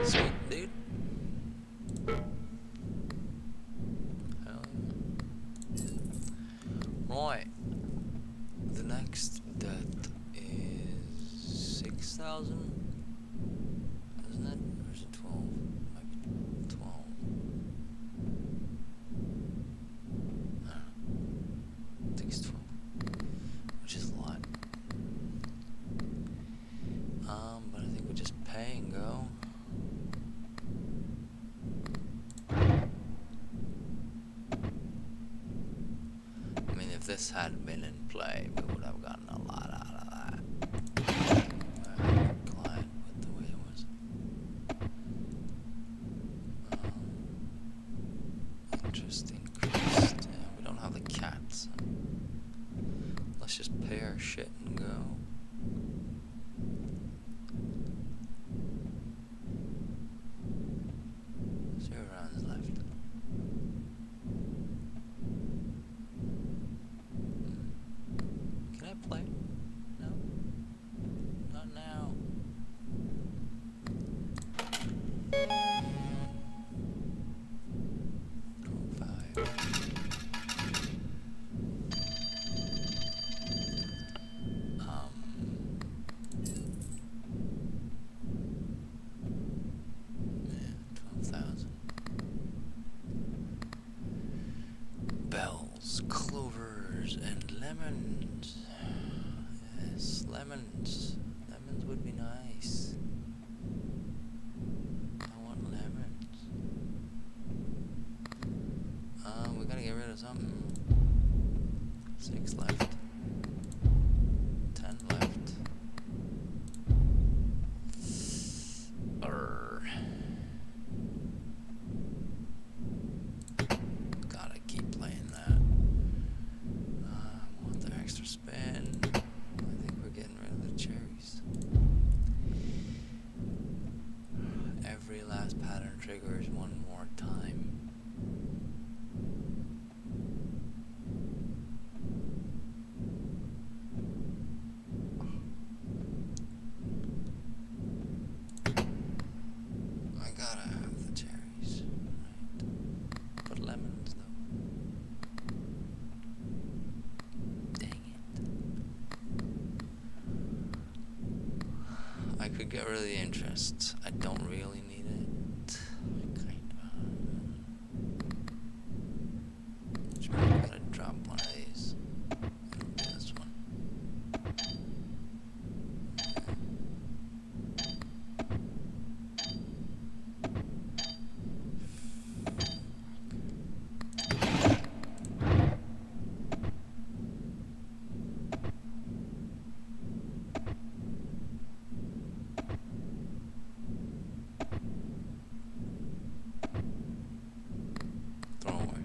Sweet, dude. Hell yeah. Right. The next death is 6,000, isn't it? Or is it 12? Might be 12. I don't know. I think it's 12. Which is a lot. But I think we just pay and go. I mean, if this had been in play, we would have gotten a lot out of that. Glad with the way it was. Interesting. Christ. Yeah, we don't have the cats. Let's just pay our shit and go. 0 rounds left. Can I play? No? Not now. Five. Yeah, 12,000. Bells, clovers, and lemons. Yes, lemons. Lemons would be nice. I want lemons. We gotta get rid of something. 6 left. 10 left. Gotta keep playing that. I want the extra spin. I think we're getting rid of the cherries. Every last pattern triggers one more time. I gotta have the cherries, right? But lemons though. get rid of the interest. I don't really need it. Kind of. Which means I'm gonna drop one of these. This one. Throw away.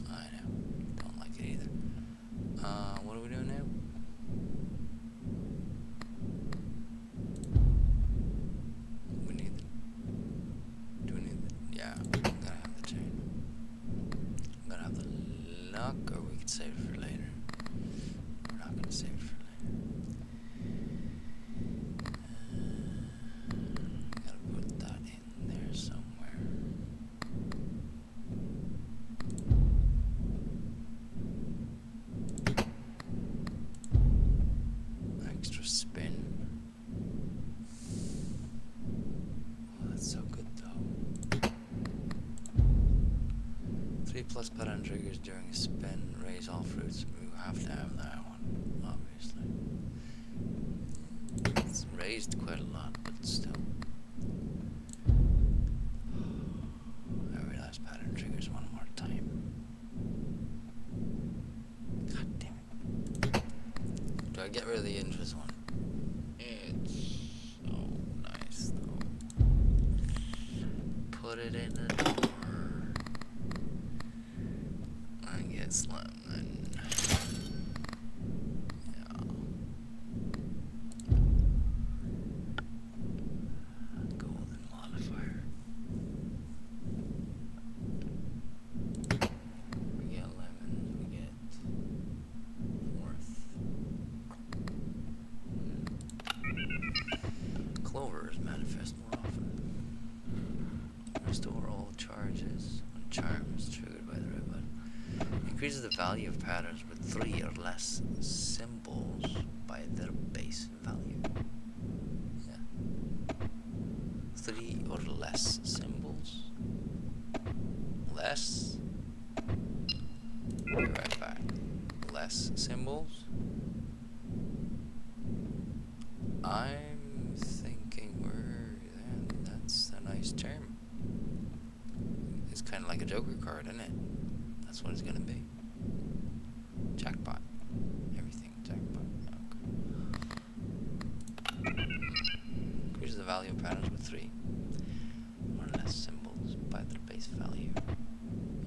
I know. Don't like it either. What are we doing now? We need the... Do we need the... Yeah, I'm gonna have the chain. I'm gonna have the luck, or we could save it for later. We're not gonna save it for later. Gotta put that in there somewhere. Extra spin. Oh, that's so good though. 3+ pattern triggers during a spin. Raise all fruits. We have to have that one, obviously. It's raised quite a lot, but still. I realize pattern triggers one more time. God damn it. Do I get rid of the interest one? It's so nice though. Put it in the door. I get slim then. Yeah. Golden modifier. We get lemons, we get fourth. Clovers manifest more often. Restore all charges when charm is triggered by the red button. Increases the value of patterns with 3 or less symbols by their base value. Yeah. 3 or less symbols. Less. Be right back. Less symbols. I'm thinking that's a nice term. It's kind of like a Joker card, isn't it? That's what it's gonna be. Jackpot. Everything jackpot. Okay. Increases the value of patterns with 3 or less symbols by their base value.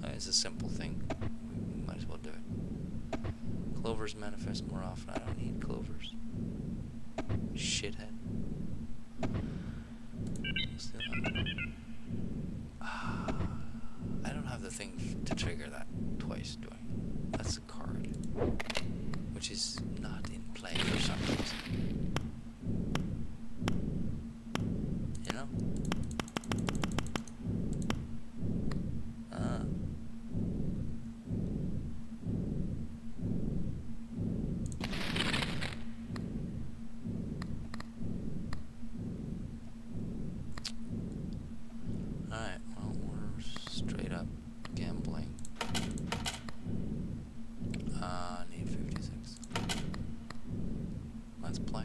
It's a simple thing. We might as well do it. Clovers manifest more often. I don't need clovers. Shithead. Still I don't have the thing to trigger that twice, do I? That's a card, which is not in play for some reason. You know? Alright, well, we're straight up gambling. Need 56. Let's play.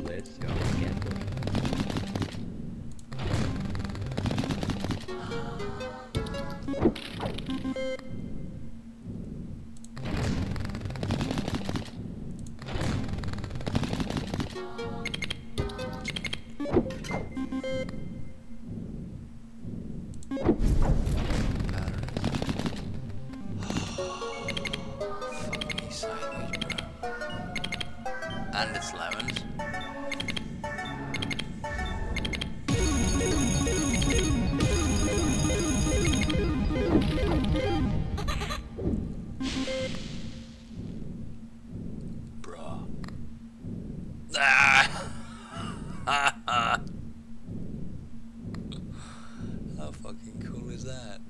Let's go gambling. Fuck me sideways, bro. And it's lemons. Bruh. Ah! How fucking cool is that?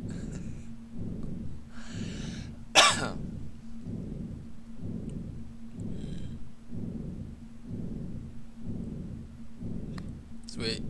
Sweet.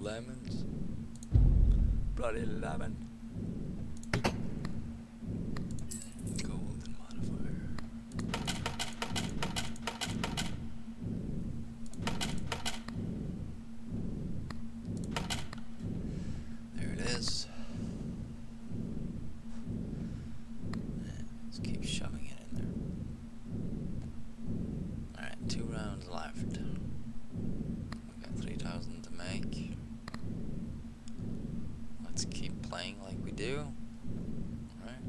Lemons. Bloody lemon. Golden modifier. There it is. Let's keep shoving it in there. Alright, 2 rounds left. We've got 3,000 to make. Let's keep playing like we do. Alright.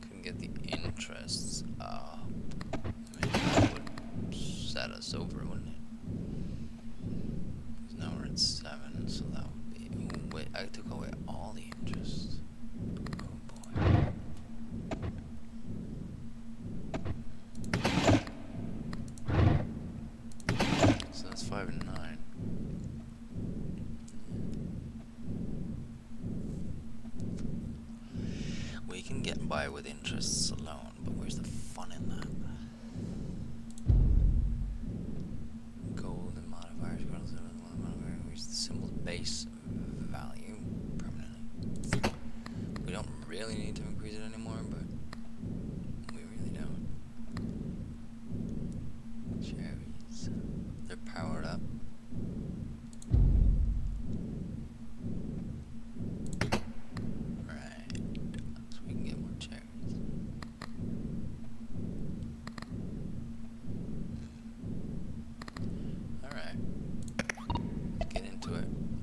Couldn't get the interests up. I mean, that would set us over, wouldn't it? Because now we're at 7, so that would be... Ooh, wait, I took away all the interests. Oh boy. So that's 5 and 9. We can get by with interests alone, but where's the fun in that? Golden modifiers, where's the symbol's base value permanently? We don't really need to increase it anymore, but we really don't. Cherries. They're powered up.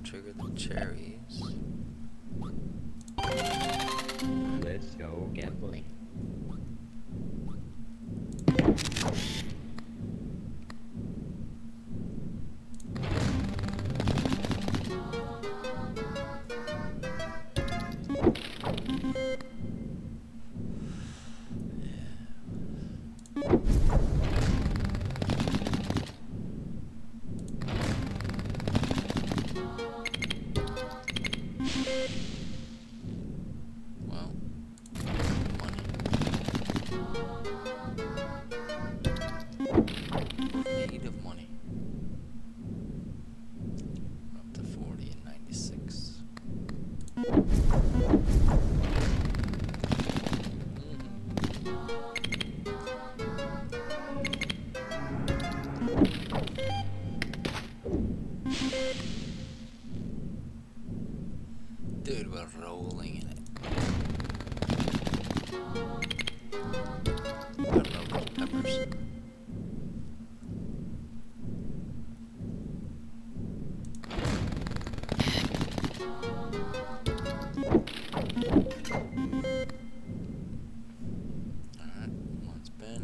Trigger the cherries. Let's go gambling. Made of money. Up to 40 and 96. Dude, we're rolling in it. I love those peppers. Alright, one spin.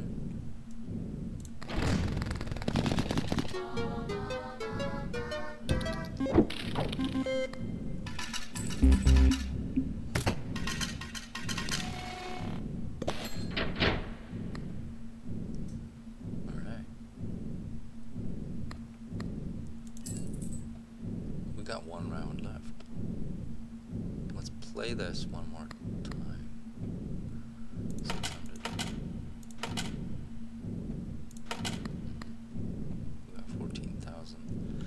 Alright. We got 1 round left. Let's play this one more time. 600. We got 14,000.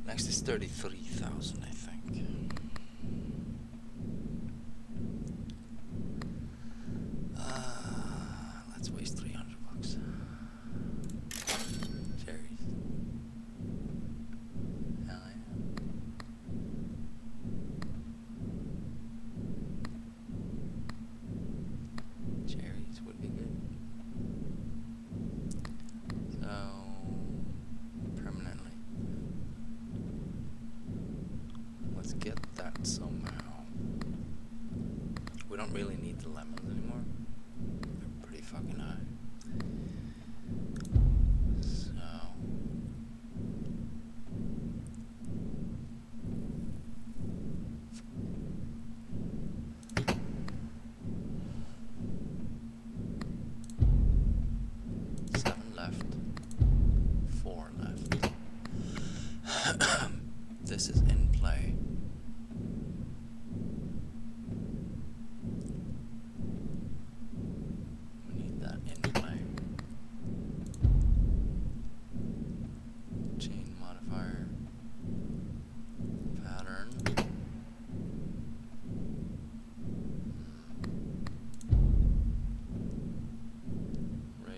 Next is 33,000, I think. Let's waste 300 bucks. Cherries. Hell yeah. Cherries would be good. So, permanently.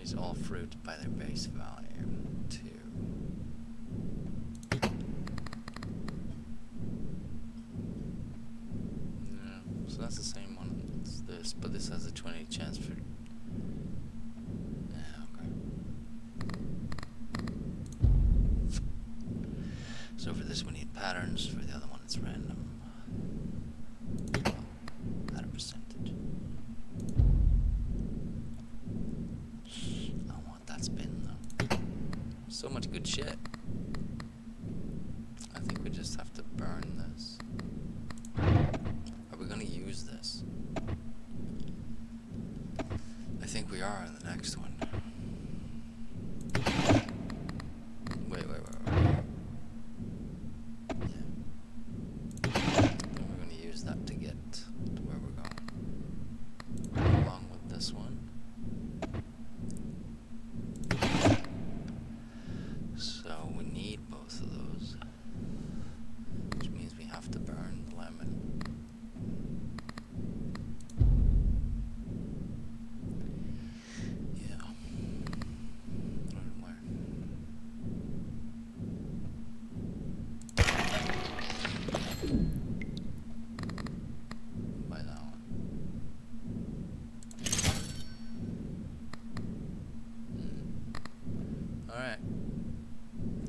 raise all fruit by their base value. 2. Yeah, so that's the same one as this, but this has a 20 chance for. Yeah, okay. So for this we need patterns, for the other one it's random. Pattern percentage. I don't want that spin though. So much good shit. I think we just have to burn this. Are we gonna use this? I think we are in the next one. Wait. Yeah. And we're gonna use that to get to where we're going. Along with this one. So we need both of those. Which means we have to burn the lemon. Yeah. Where? By that one. Alright.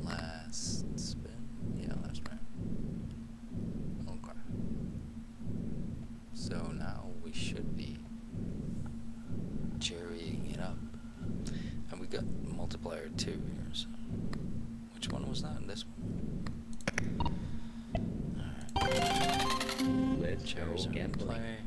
Last spin? Yeah, last round. Okay. So now we should be cherrying it up. And we got multiplier 2 here, so. Which one was that? This one? Alright. Let's Cherries go are in gambling. play.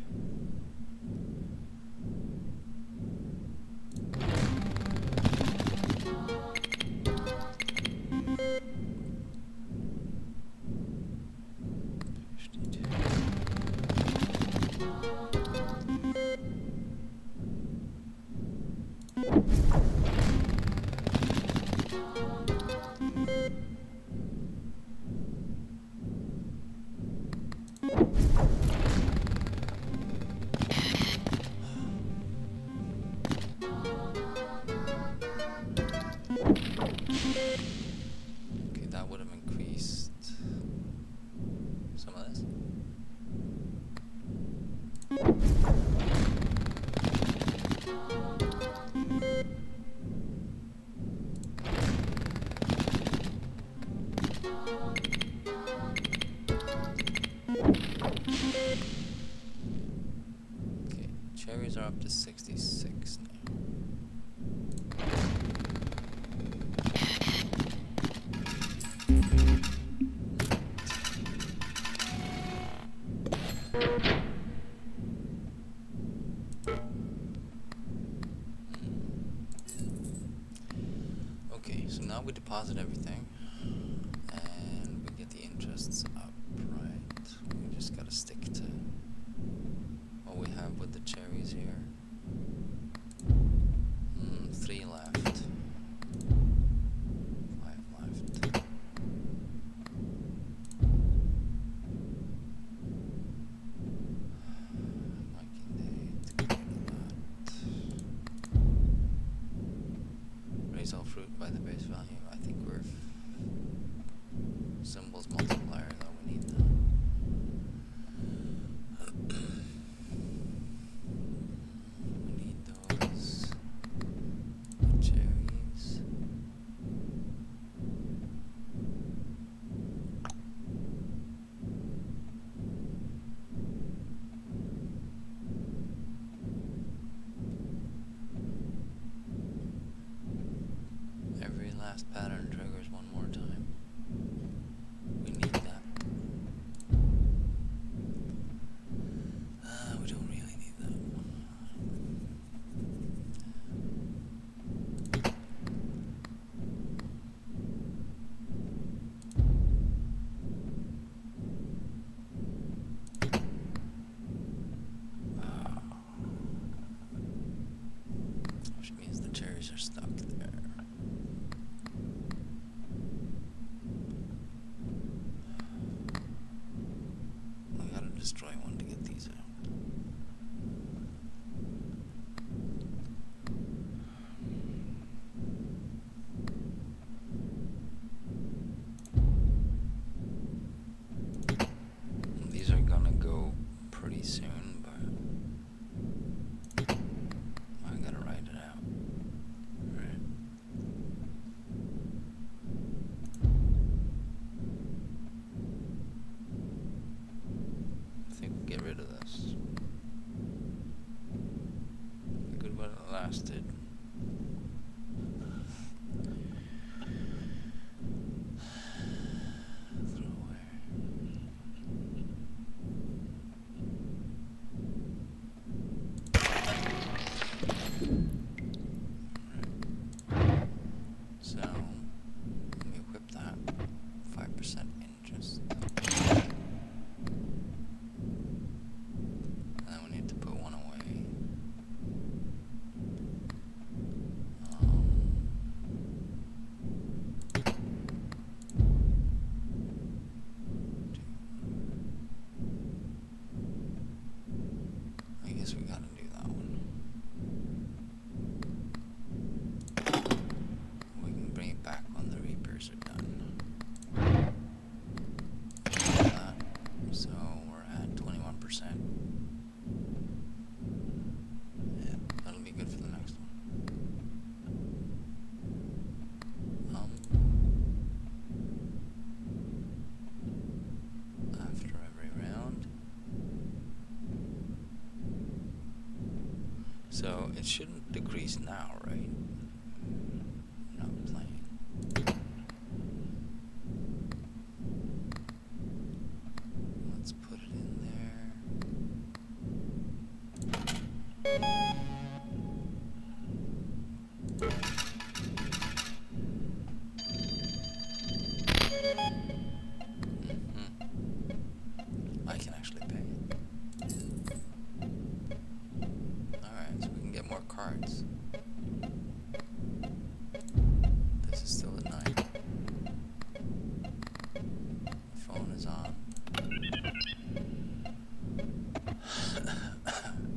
Okay, that would have increased some of this. Okay, cherries are up to 66 now. Okay, so now we deposit everything, and we get the interests up, right? We just gotta stick to what we have with the cherries here. 3 left. 5 left. Why can they get rid of that? Raise all fruit by the base value. I think we're symbols multiplier though. We need that. We need those cherries. Every last pattern triggers one more time. We need that. We don't really need that. Which means the cherries are stuck there. forecasted. Throw away. So, let me equip that. 5% interest. And then we need to put one away. I guess we gotta do that one. We can bring it back when the Reapers are done. That. So we're at 21%. Yeah, that'll be good for the next one. After every round. So it shouldn't decrease now, right? Not playing. Let's put it in there. I can actually pay it. Alright, so we can get more cards. This is still at 9. The phone is on.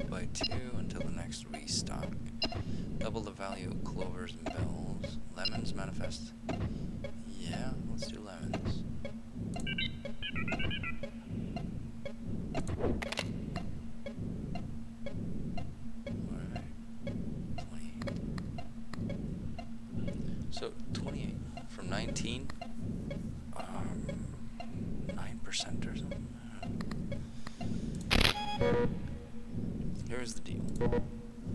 Buy 2 until the next restock. Double the value of clovers and bells. Lemons manifest. Yeah, let's do lemons. Alright. 28. So 28 from 19. 9% or something. Here's the deal.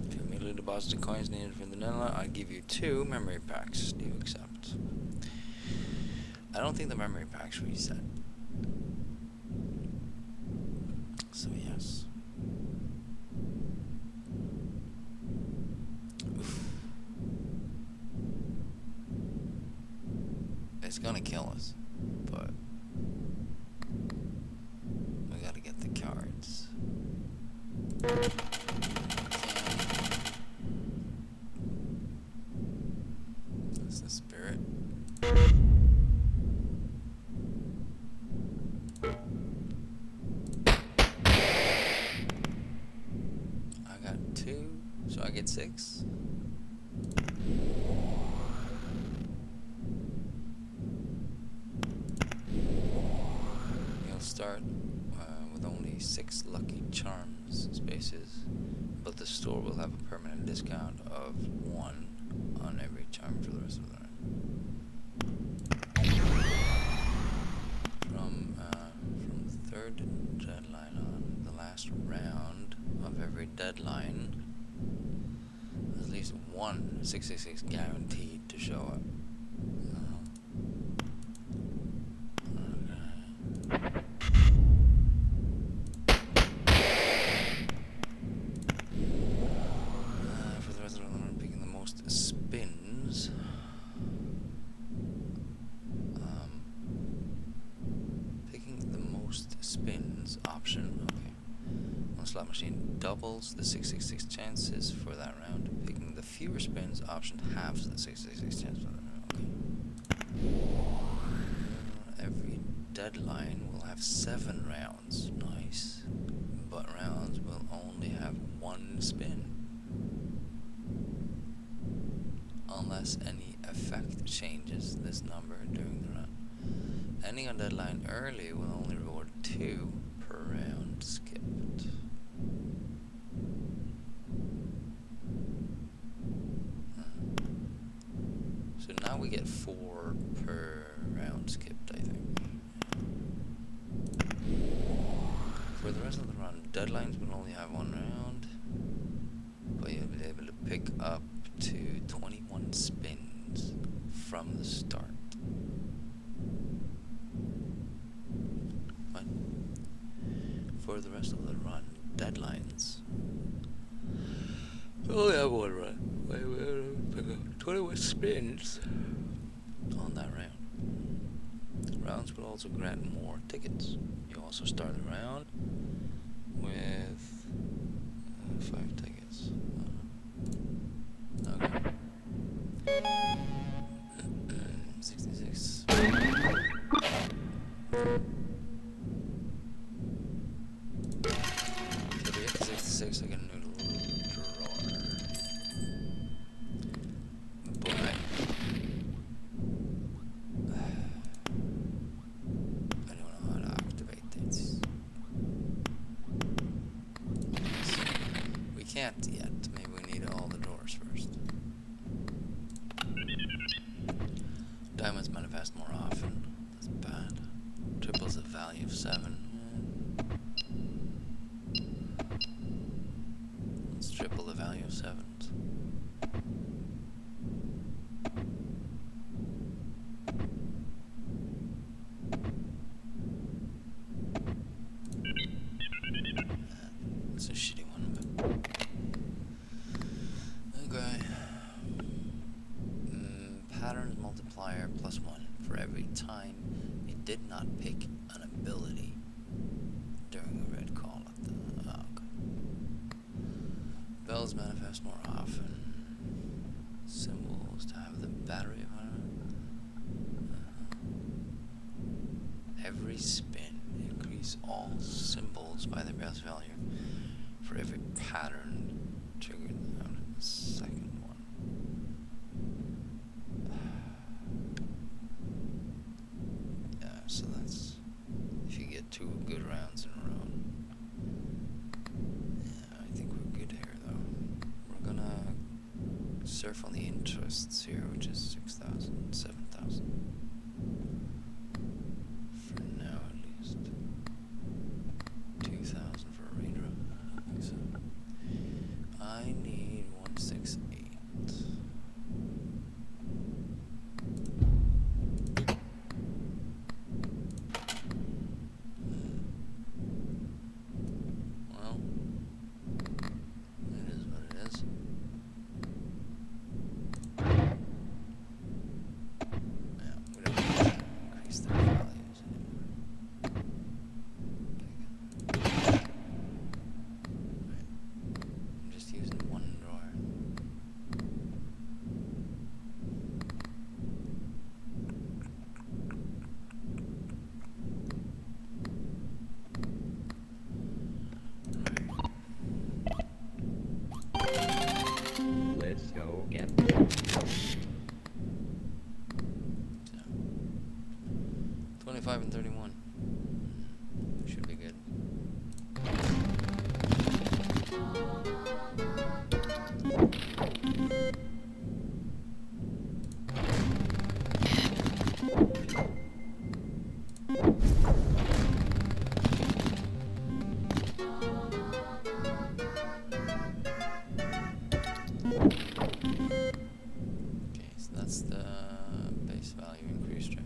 If you immediately deposit coins needed for the vanilla, I give you 2 memory packs. Do you accept? I don't think the memory packs reset. So yes. Oof. It's gonna kill us, but we gotta get the cards. That's the spirit. I got 2, so I get 6. You'll start with only 6 lucky charms spaces, but the store will have a permanent discount of 1 on every charm for the rest of the round. From the third deadline on, the last round of every deadline, at least one 666 guaranteed to show up. For the rest of the round, I'm picking the most spins. Picking the most spins option. Okay. One slot machine doubles the 666 chances for that round. Picking the fewer spins option halves the 666 chance for that round. Okay. Every deadline will have 7 rounds. Nice. But rounds will only have 1 spin. Unless any effect changes this number during the round. Ending on deadline early will only reward 2 per round skipped. So now we get 4 per round skipped, I think. For the rest of the round, deadlines will only have 1 round, but you'll be able to pick up to 21 spins from the start. But for the rest of the run deadlines, we only have one run. We pick up 21 spins on that round. Rounds will also grant more tickets. You also start the round with 5 tickets. Okay. 66. So to get to 66, I get a noodle drawer. But I don't know how to activate this. We can't yet. Maybe we need all the drawers first. Diamonds manifest more often. That's bad. Triples the value of 7. Let's triple the value of 7s. It's a shitty one, but okay. Patterns multiplier +1 for every time it did not pick an ability during a red call at the okay. Bells manifest more often. Symbols to have the battery of every spin increase all symbols by their best value for every pattern triggered out of the second one. Yeah, so that's if you get 2 good rounds in a row. Yeah, I think we're good here though. We're gonna surf on the interests here, which is 6,000, 7,000. For now at least. 2,000 for a redraw. I think so. I need 168. Well, it is what it is. Yeah, we don't need to increase their values anymore. I'm just using one drawer. Let's go get So, 25 and 31. Should be good. Okay, so that's the base value increase rate.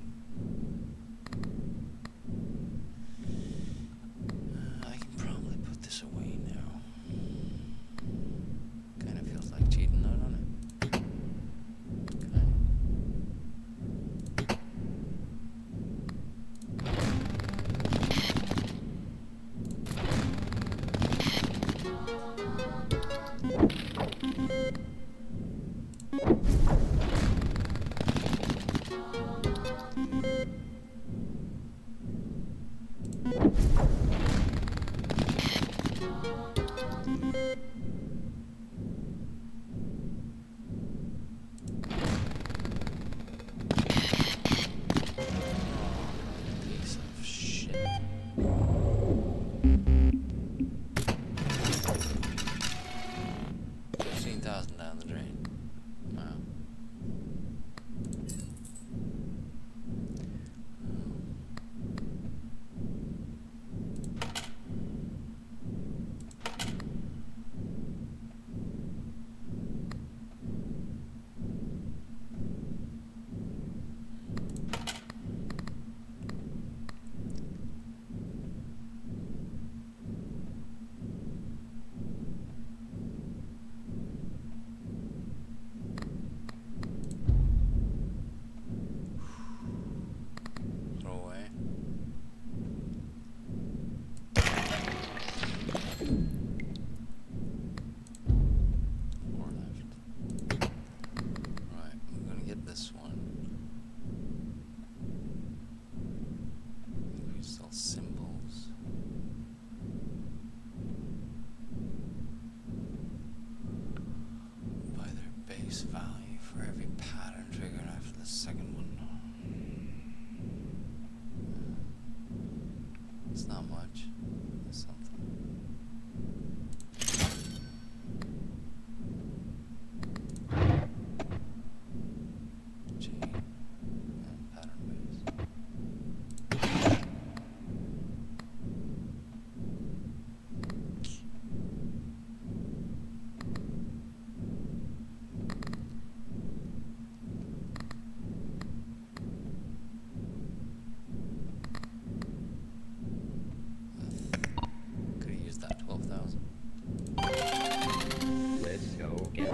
I can probably put this away now. Kind of feels like cheating out on it. Okay. Piece of shit. $15,000 down the drain. Wow. base value for every pattern triggered after the second one. It's not much. It's something. G. And pattern base. Could have used that 12,000. Let's go get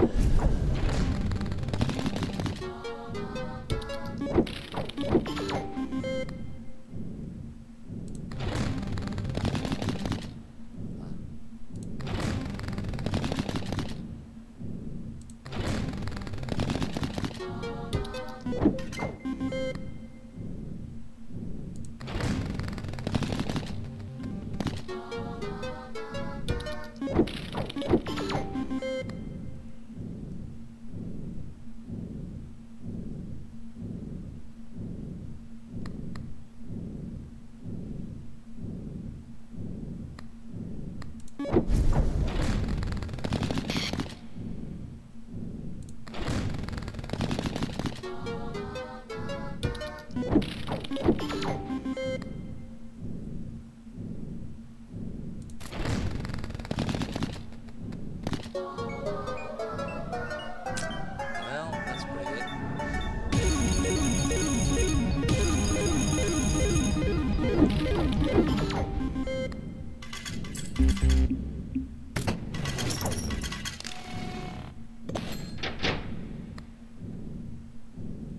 Well, that's pretty good.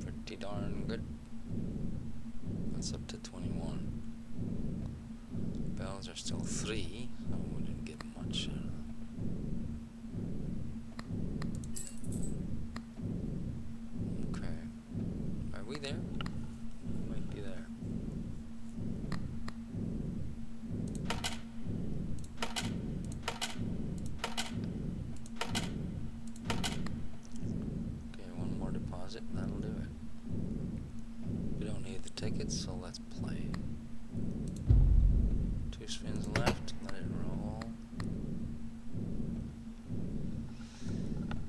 Pretty darn good. That's up to 21. Bells are still 3, so we didn't get much out of them. Okay. Are we there? We might be there. Okay, one more deposit, that'll do it. We don't need the tickets, so let's play. 2 spins left, let it roll.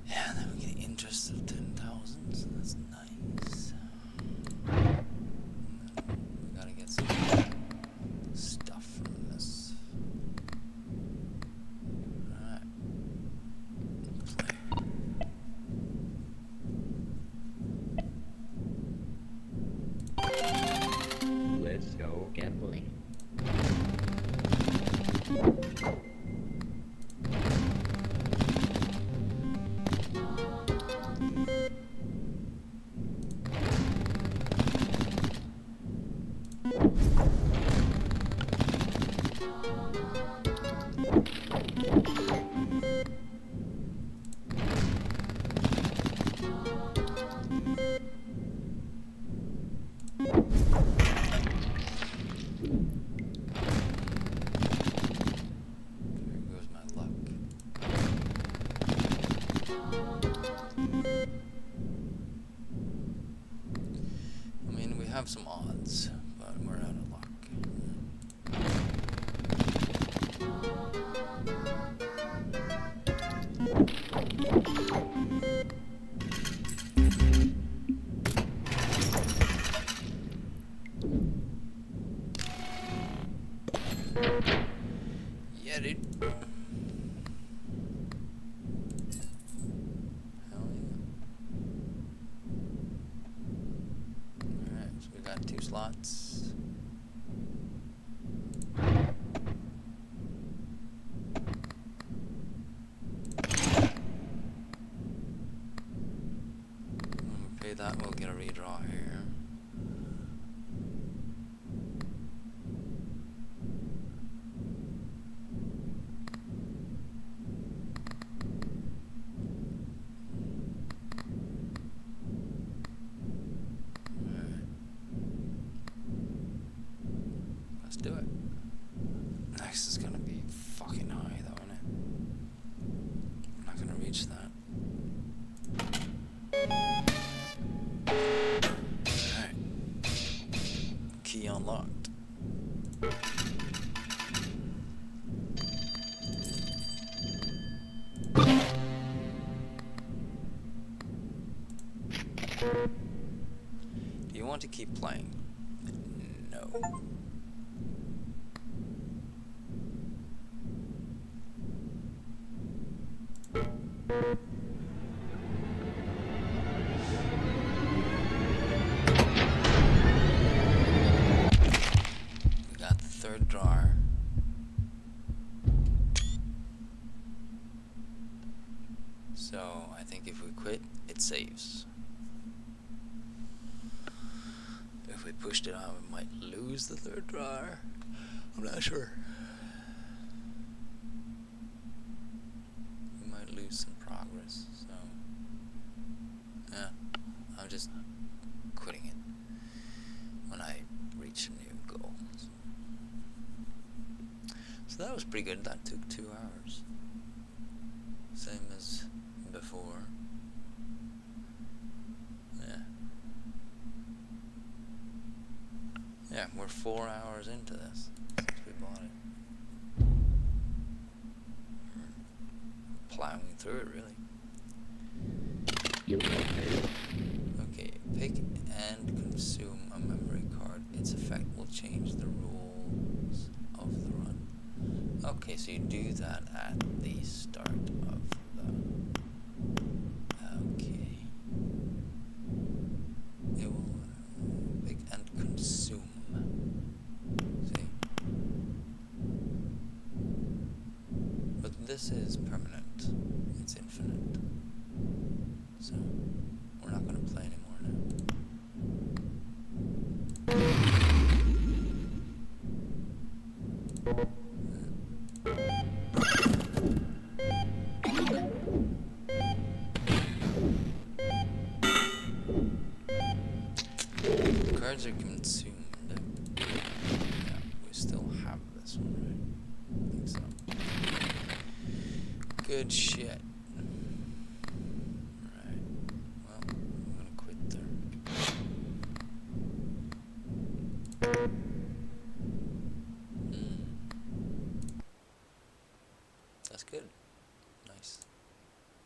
Yeah, then we get interest of 10,000, so that's nice. And then we gotta get some stuff from this. Alright. Play. let's go gambling. There goes my luck. I mean, we have some odds, but we're out of luck. Yeah, dude. Hell yeah. Alright, so we got 2 slots. When we pay that, we'll get a redraw here. Alright. Let's do it. Next is gonna be fucking high though, isn't it? I'm not gonna reach that. Alright. Key unlocked. Do you want to keep playing? No. We got the third drawer. So I think if we quit, it saves. If we pushed it on, we might lose the third drawer. I'm not sure. We might lose some progress, so yeah, I'm just quitting it when I reach a new goal. So that was pretty good. That took 2 hours. Same as before. Yeah, we're 4 hours into this since we bought it. We're plowing through it, really. Okay, pick and consume a memory card. Its effect will change the rules of the run. Okay, so you do that at the start of the... Okay. It will pick and consume. See? But this is permanent. It's infinite. So, we're not going to play anymore now. Cards are consumed. Yeah, we still have this one, right? I think so. Good shit. Alright. Well, I'm gonna quit there.